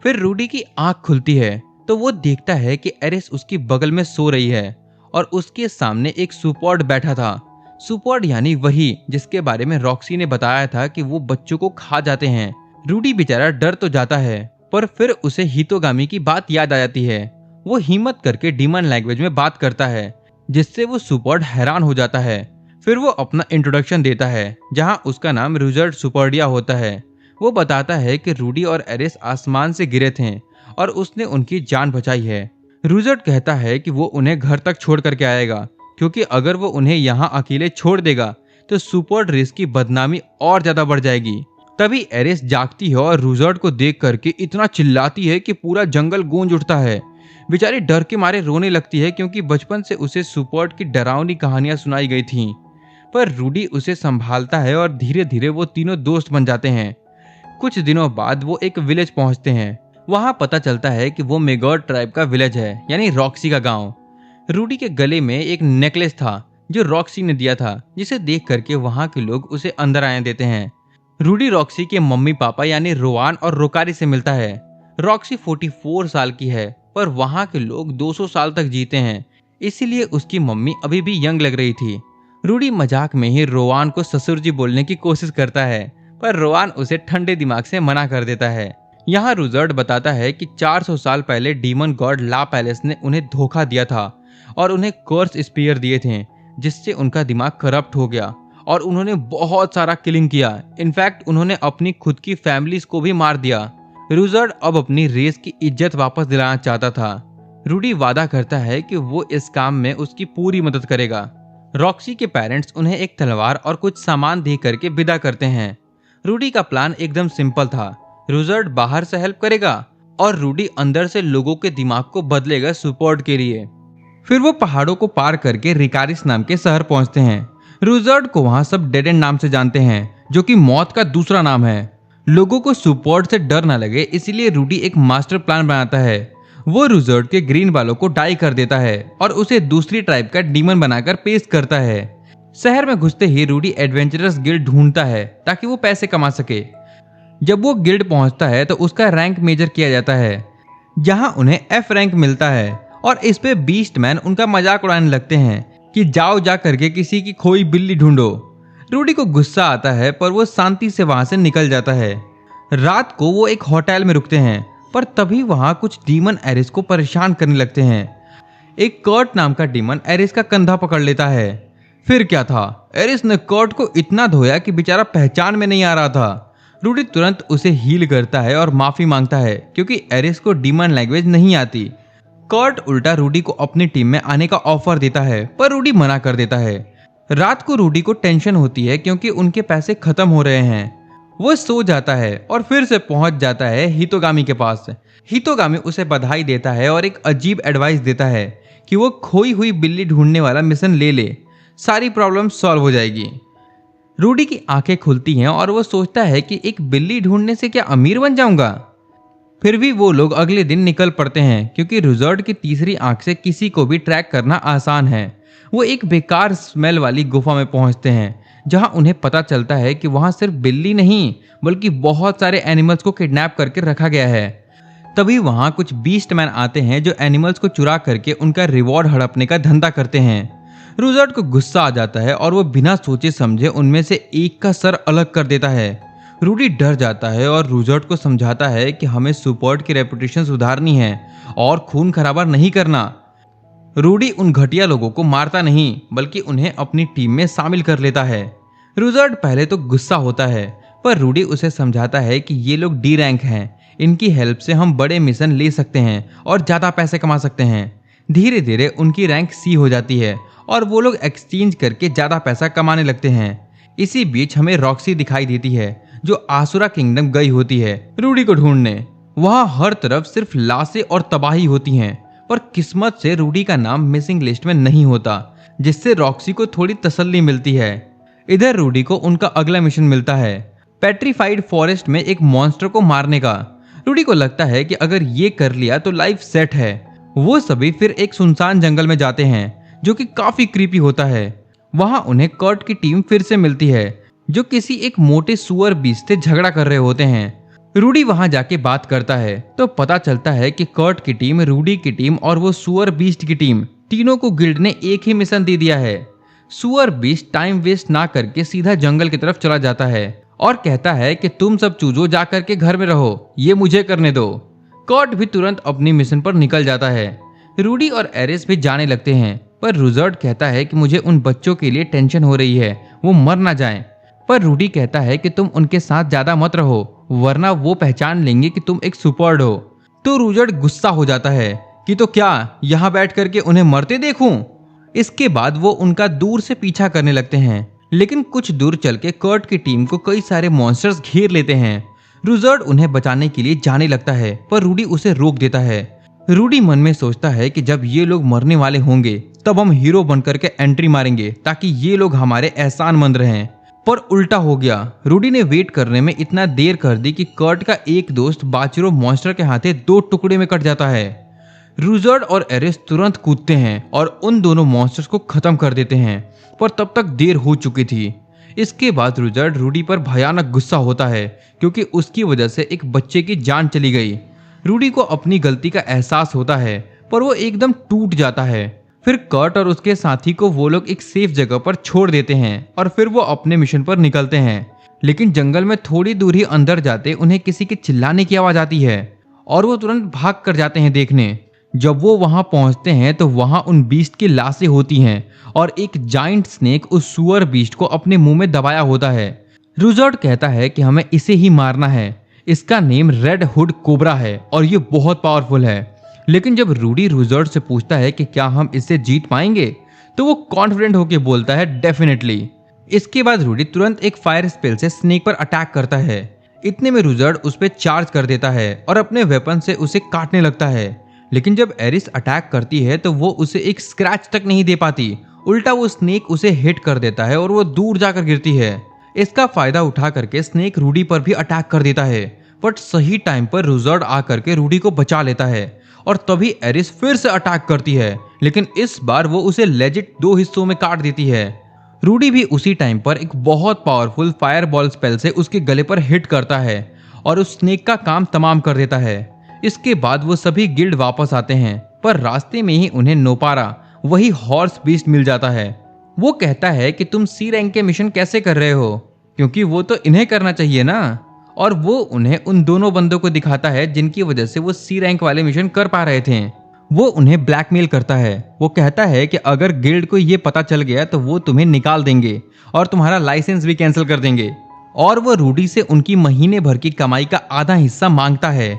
फिर रूडी की आंख खुलती है तो वो देखता है कि एरिस उसकी बगल में सो रही है और उसके सामने एक सुपॉड बैठा था। सुपॉड यानी वही जिसके बारे में रॉक्सी ने बताया था कि वो बच्चों को खा जाते हैं। रूडी बेचारा डर तो जाता है, पर फिर उसे हितोगामी की बात याद आ जाती है। वो हिम्मत करके डीमन लैंग्वेज में बात करता है, जिससे वो सुपॉड हैरान हो जाता है। फिर वो अपना इंट्रोडक्शन देता है, जहां उसका नाम रुजर्ड सुपर्डिया होता है। वो बताता है कि रूडी और एरिस आसमान से गिरे थे और उसने उनकी जान बचाई है। रुजर्ड कहता है कि वो उन्हें घर तक छोड़ करके आएगा, क्योंकि अगर वो उन्हें यहाँ अकेले छोड़ देगा तो सुपर्ड रेस की बदनामी और ज्यादा बढ़ जाएगी। तभी एरिस जागती है और रुजर्ड को देख करके इतना चिल्लाती है कि पूरा जंगल गूंज उठता है। बेचारी डर के मारे रोने लगती है, क्योंकि बचपन से उसे सुपर्ड की डरावनी कहानियां सुनाई गई थीं। पर रूडी उसे संभालता है और धीरे धीरे वो तीनों दोस्त बन जाते हैं। कुछ दिनों बाद वो एक विलेज पहुंचते हैं। वहां पता चलता है कि वो मेगॉड ट्राइब का विलेज है, यानी रॉक्सी का गांव। रूडी के गले में एक नेकलेस था जो रॉक्सी ने दिया था, जिसे देख करके वहां के लोग उसे अंदर आने देते हैं। रूडी रॉक्सी के मम्मी पापा यानी रोवान और रोकारी से मिलता है। रॉक्सी 44 साल की है, पर वहां के लोग 200 साल तक जीते हैं, इसीलिए उसकी मम्मी अभी भी यंग लग रही थी। रूडी मजाक में ही रोवान को ससुर जी बोलने की कोशिश करता है, पर रोवान उसे ठंडे दिमाग से मना कर देता है। यहाँ रुजर्ड बताता है कि 400 साल पहले डीमन गॉड ला पैलेस ने उन्हें धोखा दिया था और उन्हें कर्स स्पीयर दिए थे, जिससे उनका दिमाग करप्ट हो गया और उन्होंने बहुत सारा किलिंग किया। इनफैक्ट उन्होंने अपनी खुद की फैमिलीज को भी मार दिया। रुजर्ड अब अपनी रेस की इज्जत वापस दिलाना चाहता था। रूडी वादा करता है कि वो इस काम में उसकी पूरी मदद करेगा। रॉक्सी के पेरेंट्स उन्हें एक तलवार और कुछ सामान दे करके विदा करते हैं। रूडी का प्लान एकदम सिंपल था। रुजर्ड बाहर से हेल्प करेगा और रूडी अंदर से लोगों के दिमाग को बदलेगा सपोर्ट के लिए। फिर वो पहाड़ों को पार करके रिकारिस नाम के शहर पहुंचते हैं। रुजर्ड को वहां सब डेड एंड नाम से जानते हैं, जो कि मौत का दूसरा नाम है। लोगों को सपोर्ट से डर ना लगे, इसलिए रूडी एक मास्टर प्लान बनाता है। वो रुजर्ड के ग्रीन बालों को डाई कर देता है और उसे दूसरी ट्राइब का डीमन बनाकर पेश करता है। शहर में घुसते ही रूडी एडवेंचरस गिल्ड ढूंढता है ताकि वो पैसे कमा सके। जब वो गिल्ड पहुंचता है तो उसका रैंक मेजर किया जाता है, जहां उन्हें एफ रैंक मिलता है और इस पे बीस्ट मैन उनका मजाक उड़ाने लगते हैं कि जाओ जा करके किसी की खोई बिल्ली ढूंढो। रूडी को गुस्सा आता है, पर वो शांति से वहां से निकल जाता है। रात को वो एक होटल में रुकते हैं, पर तभी वहां कुछ डीमन एरिस को परेशान करने लगते हैं। एक कर्ट नाम का डीमन एरिस का कंधा पकड़ लेता है। फिर क्या था, एरिस ने कर्ट को इतना धोया कि बेचारा पहचान में नहीं आ रहा था। रूडी तुरंत उसे हील करता है और माफी मांगता है, क्योंकि एरिस को डीमन लैंग्वेज नहीं आती। कर्ट उल्टा रूडी को अपनी टीम में आने का ऑफर देता है, पर रूडी मना कर देता है। रात को रूडी को टेंशन होती है क्योंकि उनके पैसे खत्म हो रहे हैं। वो सो जाता है और फिर से पहुंच जाता है हितोगामी के पास। हितोगामी उसे बधाई देता है और एक अजीब एडवाइस देता है कि वो खोई हुई बिल्ली ढूंढने वाला मिशन ले ले, सारी प्रॉब्लम सॉल्व हो जाएगी। रूडी की आंखें खुलती हैं और वो सोचता है कि एक बिल्ली ढूंढने से क्या अमीर बन जाऊंगा। फिर भी वो लोग अगले दिन निकल पड़ते हैं क्योंकि रिजॉर्ट की तीसरी आंख से किसी को भी ट्रैक करना आसान है। वो एक बेकार स्मेल वाली गुफा में पहुंचते हैं जहां उन्हें पता चलता है कि वहां सिर्फ बिल्ली नहीं बल्कि बहुत सारे एनिमल्स को किडनैप करके रखा गया है। तभी वहां कुछ बीस्ट मैन आते हैं जो एनिमल्स को चुरा करके उनका रिवॉर्ड हड़पने का धंधा करते हैं। रिजॉर्ट को गुस्सा आ जाता है और वो बिना सोचे समझे उनमें से एक का सर अलग कर देता है। रूडी डर जाता है और रिजॉर्ट को समझाता है कि हमें सुपर्ट की रेपुटेशन सुधारनी है और खून खराबा नहीं करना। रूडी उन घटिया लोगों को मारता नहीं बल्कि उन्हें अपनी टीम में शामिल कर लेता है। रिजॉर्ट पहले तो गुस्सा होता है पर रूडी उसे समझाता है कि ये लोग डी रैंक हैं, इनकी हेल्प से हम बड़े मिशन ले सकते हैं और ज़्यादा पैसे कमा सकते हैं। धीरे धीरे उनकी रैंक सी हो जाती है और वो लोग एक्सचेंज करके ज़्यादा पैसा कमाने लगते हैं। इसी बीच हमें रॉक्सी दिखाई देती है जो आसुरा किंगडम गई होती है रूडी को ढूंढने। वहाँ हर तरफ सिर्फ लाशें और तबाही होती हैं पर किस्मत से रूडी का नाम मिसिंग लिस्ट में नहीं होता, जिससे रॉक्सी को थोड़ी तसल्ली मिलती है। इधर रूडी को उनका अगला मिशन मिलता है पेट्रीफाइड फॉरेस्ट में एक मॉन्स्टर को मारने का। रूडी को लगता है कि अगर ये कर लिया तो लाइफ सेट है। वो सभी फिर एक सुनसान जंगल में जाते हैं जो कि काफी क्रीपी होता है। वहां उन्हें कर्ट की टीम फिर से मिलती है जो किसी एक मोटे सुअर बीस्ट से झगड़ा कर रहे होते हैं। रूडी वहां जाके बात करता है तो पता चलता है कि कर्ट की टीम, रूडी की टीम और वो सुअर बीस्ट की टीम तीनों को गिल्ड ने एक ही मिशन दे दिया है। सुअर बीस्ट टाइम वेस्ट ना करके सीधा जंगल की तरफ चला जाता है और कहता है कि तुम सब चूजो जा करके घर में रहो, ये मुझे करने दो। कर्ट भी तुरंत अपनी मिशन पर निकल जाता है। रूडी और एरिस भी जाने लगते हैं पर रिजॉर्ट कहता है कि मुझे उन बच्चों के लिए टेंशन हो रही है, वो मर ना जाएं। पर रूडी कहता है कि तुम उनके साथ ज्यादा मत रहो वरना वो पहचान लेंगे कि तुम एक सुपर्ड हो। तो रिजॉर्ट गुस्सा हो जाता है कि तो क्या यहाँ बैठ करके उन्हें मरते देखूं। इसके बाद वो उनका दूर से पीछा करने लगते हैं लेकिन कुछ दूर चल के कर्ट की टीम को कई सारे मॉन्स्टर्स घेर लेते हैं। रिजॉर्ट उन्हें बचाने के लिए जाने लगता है पर रूडी उसे रोक देता है। रूडी मन में सोचता है कि जब ये लोग मरने वाले होंगे तब हम हीरो बनकर के एंट्री मारेंगे ताकि ये लोग हमारे एहसानमंद रहें। पर उल्टा हो गया। रूडी ने वेट करने में इतना देर कर दी कि कर्ट का एक दोस्त बाचिरो मॉन्स्टर के हाथे 2 टुकड़े में कट जाता है। रिजॉर्ट और एरिस तुरंत कूदते हैं और उन दोनों मॉन्स्टर्स को खत्म कर देते हैं पर तब तक देर हो चुकी थी। इसके बाद रिजॉर्ट रूडी पर भयानक गुस्सा होता है क्योंकि उसकी वजह से एक बच्चे की जान चली गई। रूडी को अपनी गलती का एहसास होता है पर वो एकदम टूट जाता है। फिर कर्ट और उसके साथी को वो लोग एक सेफ जगह पर छोड़ देते हैं और फिर वो अपने मिशन पर निकलते हैं। लेकिन जंगल में थोड़ी दूर ही अंदर जाते उन्हें किसी के चिल्लाने की आवाज आती है और वो तुरंत भाग कर जाते हैं देखने। जब वो वहां पहुंचते हैं तो वहां उन बीस्ट की लाशें होती हैं और एक जाइंट स्नेक उस सुअर बीस्ट को अपने मुंह में दबाया होता है। रिजॉर्ट कहता है कि हमें इसे ही मारना है, इसका नेम रेड हुड कोबरा है और ये बहुत पावरफुल है। लेकिन जब रूडी रिजॉर्ट से पूछता है कि क्या हम इससे जीत पाएंगे तो वो कॉन्फिडेंट होकर बोलता है डेफिनेटली। इसके बाद रूडी तुरंत एक फायर स्पेल से स्नेक पर अटैक करता है। इतने में रिजॉर्ट उस पर चार्ज कर देता है और अपने वेपन से उसे काटने लगता है। लेकिन जब एरिस अटैक करती है तो वो उसे एक स्क्रैच तक नहीं दे पाती, उल्टा वो स्नेक उसे हिट कर देता है और वो दूर जाकर गिरती है। इसका फायदा उठा करके स्नेक रूडी पर भी अटैक कर देता है बट सही टाइम पर रिजॉर्ट आकर के रूडी को बचा लेता है और तभी एरिस फिर से अटैक करती है लेकिन इस बार वो उसे लेजिट 2 हिस्सों में काट देती है। रूडी भी उसी टाइम पर एक बहुत पावरफुल फायर बॉल स्पेल से उसके गले पर हिट करता है और उस स्नेक का काम तमाम कर देता है। इसके बाद वो सभी गिल्ड वापस आते हैं पर रास्ते में ही उन्हें नोपारा, वही हॉर्स बीस्ट मिल जाता है। वो कहता है कि तुम सी रैंक के मिशन कैसे कर रहे हो क्योंकि वो तो इन्हें करना चाहिए ना। और वो उन्हें उन दोनों बंदों को दिखाता है जिनकी वजह से वो सी रैंक वाले मिशन कर पा रहे थे। वो उन्हें ब्लैकमेल करता है। वो कहता है कि अगर गिल्ड को ये पता चल गया तो वो तुम्हें निकाल देंगे और तुम्हारा लाइसेंस भी कैंसिल कर देंगे। और वो रूडी से उनकी महीने भर की कमाई का आधा हिस्सा मांगता है।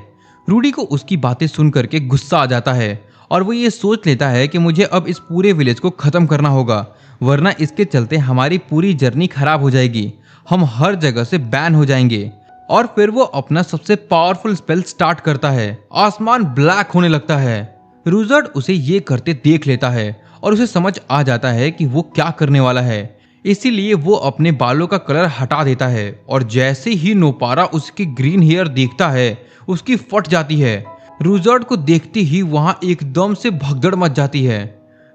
रूडी को उसकी बातें सुन करके गुस्सा आ जाता है और वो ये सोच लेता है कि मुझे अब इस पूरे विलेज को खत्म करना होगा वरना इसके चलते हमारी पूरी जर्नी खराब हो जाएगी, हम हर जगह से बैन हो जाएंगे। और फिर वो अपना सबसे पावरफुल स्पेल स्टार्ट करता है। आसमान ब्लैक होने लगता है। रिजॉर्ट उसे ये करते देख लेता है और उसे समझ आ जाता है कि वो क्या करने वाला है। इसीलिए वो अपने बालों का कलर हटा देता है और जैसे ही नोपारा उसके ग्रीन हेयर देखता है उसकी फट जाती है। रुजर्ड को देखते ही वहां एकदम से भगदड़ मच जाती है।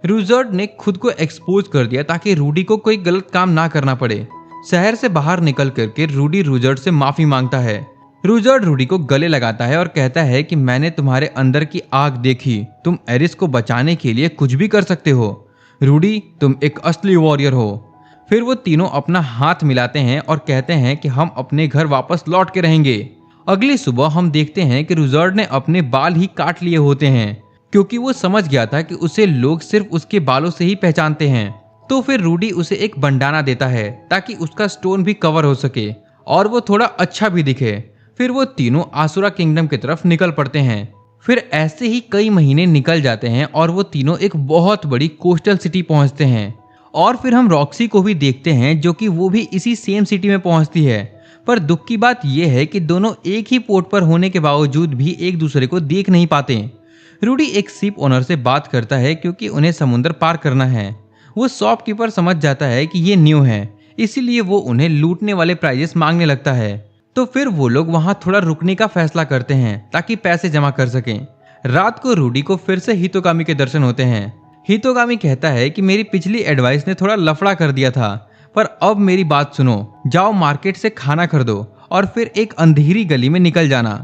रुजर्ड ने खुद को एक्सपोज कर दिया ताकि रूडी को कोई गलत काम ना करना पड़े। शहर से बाहर निकल करके रूडी रुजर्ड से माफी मांगता है। रुजर्ड रूडी को गले लगाता है और कहता है कि मैंने तुम्हारे अंदर की आग देखी, तुम एरिस को बचाने के लिए कुछ भी कर सकते हो। रूडी, तुम एक असली वॉरियर हो। फिर वो तीनों अपना हाथ मिलाते हैं और कहते हैं कि हम अपने घर वापस लौट के रहेंगे। अगली सुबह हम देखते हैं कि रुजर्ड ने अपने बाल ही काट लिए होते हैं क्योंकि वो समझ गया था कि उसे लोग सिर्फ उसके बालों से ही पहचानते हैं। तो फिर रूडी उसे एक बंडाना देता है ताकि उसका स्टोन भी कवर हो सके और वो थोड़ा अच्छा भी दिखे। फिर वो तीनों आसुरा किंगडम की तरफ निकल पड़ते हैं। फिर ऐसे ही कई महीने निकल जाते हैं और वो तीनों एक बहुत बड़ी कोस्टल सिटी पहुंचते हैं। और फिर हम रॉक्सी को भी देखते हैं जो कि वो भी इसी सेम सिटी में पहुंचती है। पर दुख की बात यह है कि दोनों एक ही पोर्ट पर होने के बावजूद भी एक दूसरे को देख नहीं पाते। रूडी एक शिप ओनर से बात करता है क्योंकि उन्हें समुद्र पार करना है। वो शॉपकीपर समझ जाता है कि ये न्यू है, इसीलिए वो उन्हें लूटने वाले प्राइजेस मांगने लगता है। तो फिर वो लोग वहां थोड़ा रुकने का फैसला करते हैं ताकि पैसे जमा कर सकें। रात को रूडी को फिर से हितोगामी के दर्शन होते हैं। हितोगामी कहता है कि मेरी पिछली एडवाइस ने थोड़ा लफड़ा कर दिया था, पर अब मेरी बात सुनो, जाओ मार्केट से खाना खरीदो और फिर एक अंधेरी गली में निकल जाना।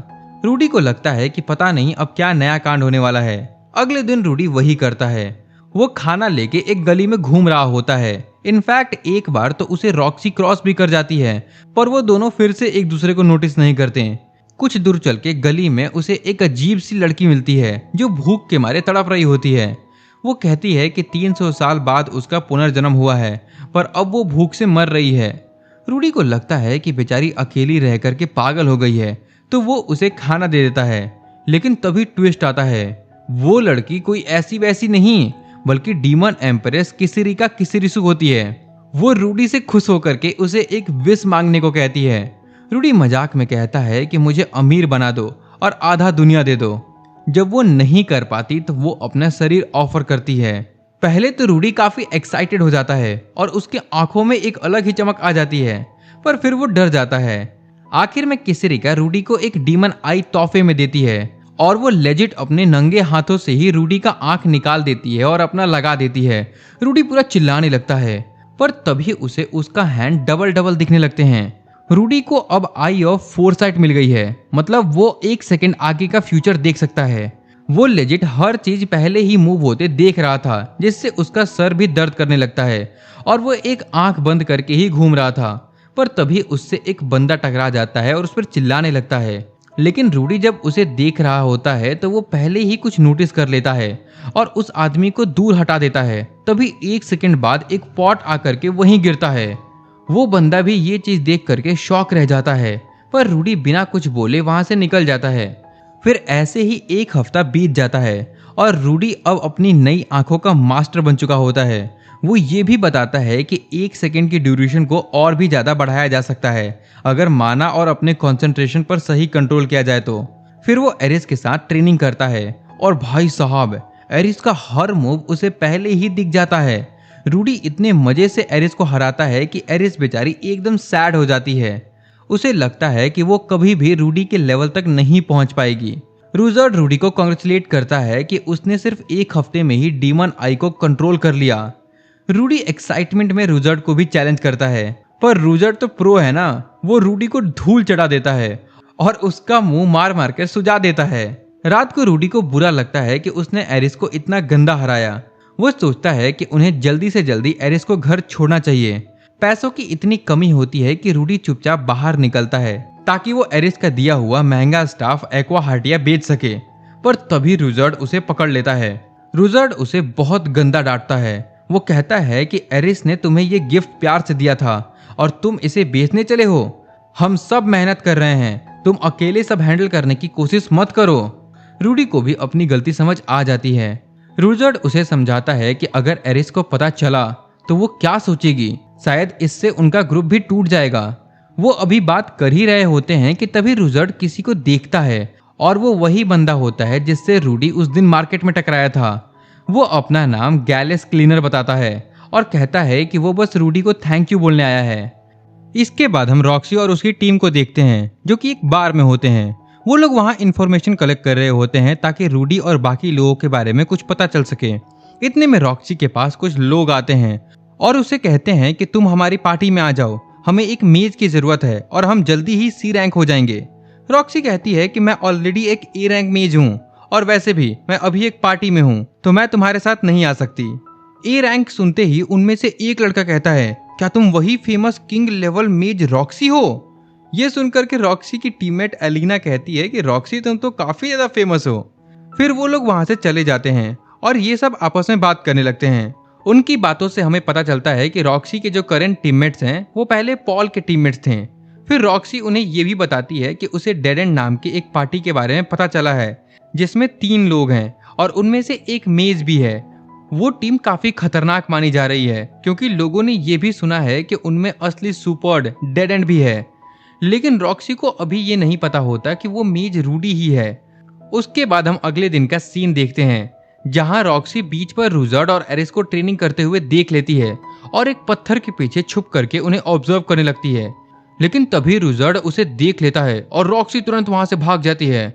रूडी को लगता है कि पता नहीं अब क्या नया कांड होने वाला है। अगले दिन रूडी वही करता है। वो खाना लेके एक गली में घूम रहा होता है। इनफैक्ट एक बार तो उसे रॉक्सी क्रॉस भी कर जाती है, पर वो दोनों फिर से एक दूसरे को नोटिस नहीं करते। कुछ दूर चल के गली में उसे एक अजीब सी लड़की मिलती है जो भूख के मारे तड़प रही होती है। वो कहती है कि 300 साल बाद उसका पुनर्जन्म हुआ है, पर अब वो भूख से मर रही है। रूडी को लगता है कि बेचारी अकेली रह करके पागल हो गई है, तो वो उसे खाना दे देता है। लेकिन तभी ट्विस्ट आता है। वो लड़की कोई ऐसी वैसी नहीं बल्कि डीमन एम्प्रेस किसिरिका किसिरिसु होती है। वो रूडी से खुश होकर के उसे एक विश मांगने को कहती है। रूडी मजाक में कहता है कि मुझे अमीर बना दो और आधा दुनिया दे दो। जब वो नहीं कर पाती तो वो अपना शरीर ऑफर करती है। पहले तो रूडी काफी एक्साइटेड हो जाता है और उसके आंखों में एक अलग ही चमक आ जाती है, पर फिर वो डर जाता है। आखिर में किसिरिका रूडी को एक डीमन आई तोहफे में देती है और वो लेजिट अपने नंगे हाथों से ही रूडी का आंख निकाल देती है और अपना लगा देती है। रूडी पूरा चिल्लाने लगता है, पर तभी उसे उसका हैंड डबल डबल दिखने लगते हैं। रूडी को अब आई ऑफ फोरसाइट मिल गई है, मतलब वो एक सेकंड आगे का फ्यूचर देख सकता है। वो लेजिट हर चीज पहले ही मूव होते देख रहा था, जिससे उसका सर भी दर्द करने लगता है और वो एक आंख बंद करके ही घूम रहा था। पर तभी उससे एक बंदा टकरा जाता है और उस पर चिल्लाने लगता है। लेकिन रूडी जब उसे देख रहा होता है तो वो पहले ही कुछ नोटिस कर लेता है और उस आदमी को दूर हटा देता है। तभी एक सेकंड बाद एक पॉट आकर के वहीं गिरता है। वो बंदा भी ये चीज देख करके शॉक रह जाता है, पर रूडी बिना कुछ बोले वहां से निकल जाता है। फिर ऐसे ही एक हफ्ता बीत जाता है और रूडी अब अपनी नई आंखों का मास्टर बन चुका होता है। वो ये भी बताता है कि एक सेकंड की ड्यूरेशन को और भी ज्यादा बढ़ाया जा सकता है अगर माना और अपने कंसंट्रेशन पर सही कंट्रोल किया जाए तो। फिर वो एरिस के साथ ट्रेनिंग करता है और भाई साहब एरिस का हर मूव उसे पहले ही दिख जाता है। रूडी इतने मजे से एरिस को हराता है कि एरिस बेचारी एकदम सैड हो जाती है। उसे लगता है कि वो कभी भी रूडी के लेवल तक नहीं पहुंच पाएगी। रुजर्ड रूडी को कांग्रेचुलेट करता है कि उसने सिर्फ एक हफ्ते में ही डीमन आई को कंट्रोल कर लिया। रूडी एक्साइटमेंट में रुजर्ड को भी चैलेंज करता है, पर रुजर्ड तो प्रो है ना, वो रूडी को धूल चढ़ा देता है और उसका मुंह मार मार कर सुझा देता है। रात को रूडी को बुरा लगता है कि उसने एरिस को इतना गंदा हराया। वो सोचता है कि उन्हें जल्दी से जल्दी एरिस को घर छोड़ना चाहिए। पैसों की इतनी कमी होती है कि रूडी चुपचाप बाहर निकलता है ताकि वो एरिस का दिया हुआ महंगा स्टाफ एक्वा हार्टिया बेच सके। पर तभी रुजर्ड उसे पकड़ लेता है। रुजर्ड उसे बहुत गंदा डांटता है। वो कहता है कि एरिस ने तुम्हें ये गिफ्ट प्यार से दिया था और तुम इसे बेचने चले हो। हम सब मेहनत कर रहे हैं, तुम अकेले सब हैंडल करने की कोशिश मत करो। रूडी को भी अपनी गलती समझ आ जाती है। रुजर्ड उसे समझाता है कि अगर एरिस को पता चला तो वो क्या सोचेगी, शायद इससे उनका ग्रुप भी टूट जाएगा। वो अभी बात कर ही रहे होते हैं कि तभी रुजर्ड किसी को देखता है और वो वही बंदा होता है जिससे रूडी उस दिन मार्केट में टकराया था। वो अपना नाम गैलेस क्लीनर बताता है और कहता है कि वो बस रूडी को थैंक यू बोलने आया है। इसके बाद हम रॉक्सी और उसकी टीम को देखते हैं जो कि एक बार में होते हैं। वो लोग वहाँ इन्फॉर्मेशन कलेक्ट कर रहे होते हैं ताकि रूडी और बाकी लोगों के बारे में कुछ पता चल सके। इतने में रॉक्सी के पास कुछ लोग आते हैं और उसे कहते हैं कि तुम हमारी पार्टी में आ जाओ, हमें एक मेज की जरूरत है और हम जल्दी ही सी रैंक हो जाएंगे। रॉक्सी कहती है कि मैं ऑलरेडी एक ए रैंक मेज हूँ और वैसे भी मैं अभी एक पार्टी में हूँ, तो मैं तुम्हारे साथ नहीं आ सकती। ए रैंक सुनते ही उनमें से एक लड़का कहता है, क्या तुम वही फेमस किंग लेवल मेज रॉक्सी हो? ये सुनकर के रॉक्सी की टीममेट एलिना कहती है कि रॉक्सी तुम तो काफी ज्यादा फेमस हो। फिर वो लोग वहां से चले जाते हैं और ये सब आपस में बात करने लगते हैं। उनकी बातों से हमें पता चलता है कि रॉक्सी के जो करंट टीममेट्स हैं वो पहले पॉल के टीममेट्स थे। फिर रॉक्सी उन्हें ये भी बताती है कि उसे डेड एंड नाम की एक पार्टी के बारे में पता चला है जिसमें 3 लोग हैं और उनमें से एक मेज भी है। वो टीम काफी खतरनाक मानी जा रही है क्योंकि लोगों ने ये भी सुना है कि उनमें असली सुपर्ड डेड एंड भी है। लेकिन रॉक्सी को अभी ये नहीं पता होता कि वो मेज रूडी ही है। उसके बाद हम अगले दिन का सीन देखते हैं जहां रॉक्सी बीच पर रुजर्ड और एरिस को ट्रेनिंग करते हुए देख लेती है और एक पत्थर के पीछे छुप करके उन्हें ऑब्जर्व करने लगती है। लेकिन तभी रुजर्ड उसे देख लेता है और रॉक्सी तुरंत वहां से भाग जाती है।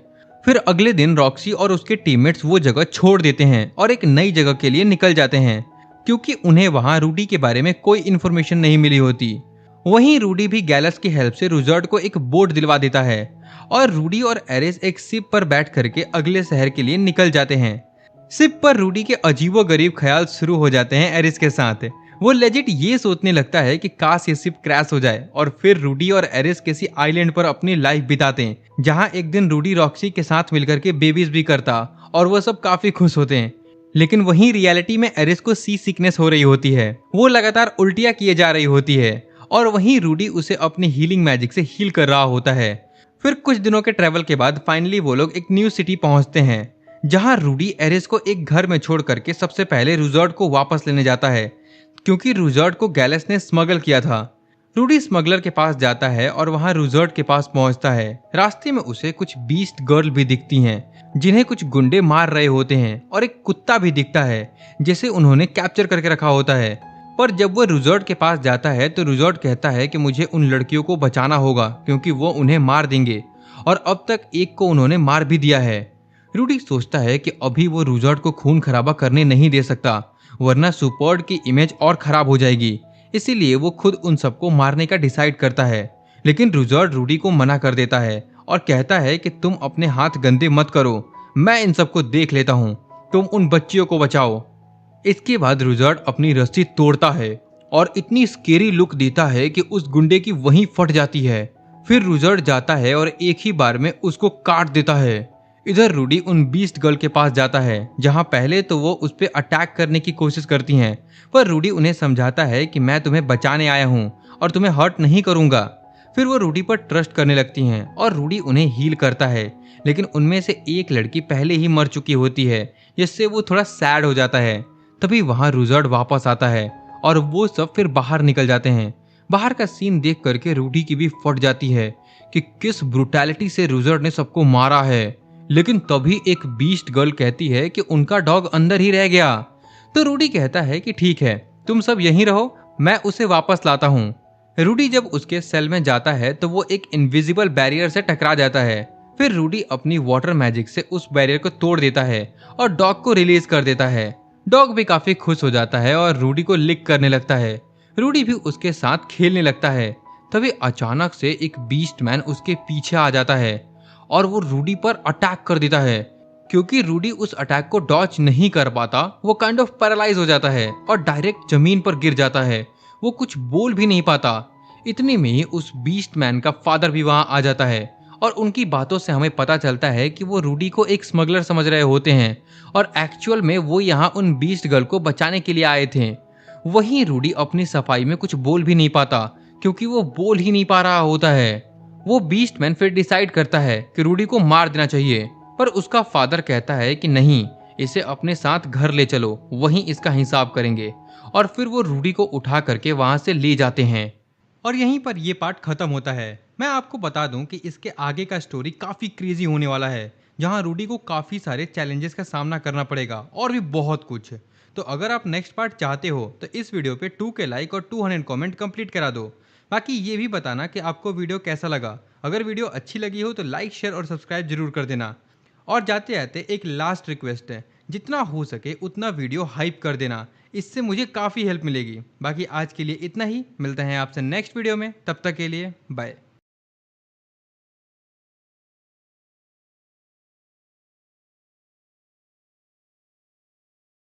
फिर अगले दिन रॉक्सी और उसके टीममेट्स वो जगह छोड़ देते हैं और एक नई जगह के लिए निकल जाते हैं क्योंकि उन्हें वहां रूडी के बारे में कोई इन्फॉर्मेशन नहीं मिली होती। वहीं रूडी भी गैलस की हेल्प से रुजर्ड को एक बोट दिलवा देता है और रूडी और एरिस एक शिप पर बैठ करके अगले शहर के लिए निकल जाते हैं। शिप पर रूडी के अजीबोगरीब ख्याल शुरू हो जाते हैं एरिस के साथ। वो लेजिट ये सोचने लगता है कि काश ये शिप क्रैश हो जाए और फिर रूडी और एरिस किसी आइलैंड पर अपनी लाइफ बिताते हैं जहां एक दिन रूडी रॉक्सी के साथ मिलकर के बेबीज भी करता और वो सब काफी खुश होते हैं। लेकिन वहीं रियलिटी में एरिस को सी सिकनेस हो रही होती है, वो लगातार उल्टियां किए जा रही होती है और वहीं रूडी उसे अपनी हीलिंग मैजिक से हील कर रहा होता है। फिर कुछ दिनों के ट्रैवल के बाद फाइनली वो लोग एक न्यू सिटी पहुंचते हैं जहां रूडी एरिस को एक घर में छोड़ करके सबसे पहले रुजर्ड को वापस लेने जाता है क्योंकि रुजर्ड को गैलस ने स्मगल किया था। रूडी स्मगलर के पास जाता है और वहां रुजर्ड के पास पहुंचता है। रास्ते में उसे कुछ बीस्ट गर्ल भी दिखती हैं जिन्हें कुछ गुंडे मार रहे होते हैं और एक कुत्ता भी दिखता है जिसे उन्होंने कैप्चर करके रखा होता है। पर जब वो रुजर्ड के पास जाता है तो रुजर्ड कहता है कि मुझे उन लड़कियों को बचाना होगा क्योंकि वो उन्हें मार देंगे और अब तक एक को उन्होंने मार भी दिया है। रूडी सोचता है कि अभी वो रुजर्ड को खून खराबा करने नहीं दे सकता वरना सुपर्ड की इमेज और खराब हो जाएगी, इसीलिए वो खुद उन सबको मारने का डिसाइड करता है। लेकिन रुजर्ड रूडी को मना कर देता है और कहता है कि तुम अपने हाथ गंदे मत करो, मैं इन सबको देख लेता हूँ, तुम उन बच्चियों को बचाओ। इसके बाद रुजर्ड अपनी रस्सी तोड़ता है और इतनी स्केरी लुक देता है कि उस गुंडे की वहीं फट जाती है। फिर रुजर्ड जाता है और एक ही बार में उसको काट देता है। इधर रूडी उन बीस्ट गर्ल के पास जाता है जहां पहले तो वो उस पर अटैक करने की कोशिश करती हैं, पर रूडी उन्हें समझाता है कि मैं तुम्हें बचाने आया हूं और तुम्हें हर्ट नहीं करूंगा। फिर वो रूडी पर ट्रस्ट करने लगती हैं और रूडी उन्हें हील करता है। लेकिन उनमें से एक लड़की पहले ही मर चुकी होती है जिससे वो थोड़ा सैड हो जाता है। तभी वहां रुजर्ड वापस आता है और वो सब फिर बाहर निकल जाते हैं। बाहर का सीन देख करके रूडी की भी फट जाती है कि किस ब्रुटैलिटी से रुजर्ड ने सबको मारा है। लेकिन तभी एक बीस्ट गर्ल कहती है कि उनका डॉग अंदर ही रह गया। तो रूडी कहता है कि ठीक है, तुम सब यहीं रहो, मैं उसे वापस लाता हूँ। रूडी जब उसके सेल में जाता है तो वो एक इनविजिबल बैरियर से टकरा जाता है। फिर रूडी अपनी वाटर मैजिक से उस बैरियर को तोड़ देता है और डॉग को रिलीज कर देता है। डॉग भी काफी खुश हो जाता है और रूडी को लिक करने लगता है। रूडी भी उसके साथ खेलने लगता है। तभी अचानक से एक बीस्ट मैन उसके पीछे आ जाता है और वो रूडी पर अटैक कर देता है। क्योंकि रूडी उस अटैक को डॉच नहीं कर पाता, वो काइंड ऑफ पैरालाइज हो जाता है और डायरेक्ट जमीन पर गिर जाता है। वो कुछ बोल भी नहीं पाता। इतने में ही उस बीस्ट मैन का फादर भी वहां आ जाता है और उनकी बातों से हमें पता चलता है कि वो रूडी को एक स्मगलर समझ रहे होते हैं और एक्चुअल में वो यहाँ उन बीस्ट गर्ल को बचाने के लिए आए थे। वहीं रूडी अपनी सफाई में कुछ बोल भी नहीं पाता क्योंकि वो बोल ही नहीं पा रहा होता है। वो बीस्ट मैन फिर डिसाइड करता है कि रूडी को मार देना चाहिए, पर उसका फादर कहता है कि नहीं, इसे अपने साथ घर ले चलो, वहीं इसका हिसाब करेंगे। और फिर वो रूडी को उठा करके वहां से ले जाते हैं और यहीं पर ये पार्ट खत्म होता है। मैं आपको बता दूं कि इसके आगे का स्टोरी काफी क्रेजी होने वाला है जहां रूडी को काफी सारे चैलेंजेस का सामना करना पड़ेगा और भी बहुत कुछ। तो अगर आप नेक्स्ट पार्ट चाहते हो तो इस वीडियो पे 2 के लाइक और 200 कमेंट कंप्लीट करा दो। बाकी ये भी बताना कि आपको वीडियो कैसा लगा। अगर वीडियो अच्छी लगी हो तो लाइक शेयर और सब्सक्राइब जरूर कर देना। और जाते जाते एक लास्ट रिक्वेस्ट है, जितना हो सके उतना वीडियो हाइप कर देना, इससे मुझे काफ़ी हेल्प मिलेगी। बाकी आज के लिए इतना ही, मिलते हैं आपसे नेक्स्ट वीडियो में, तब तक के लिए बाय।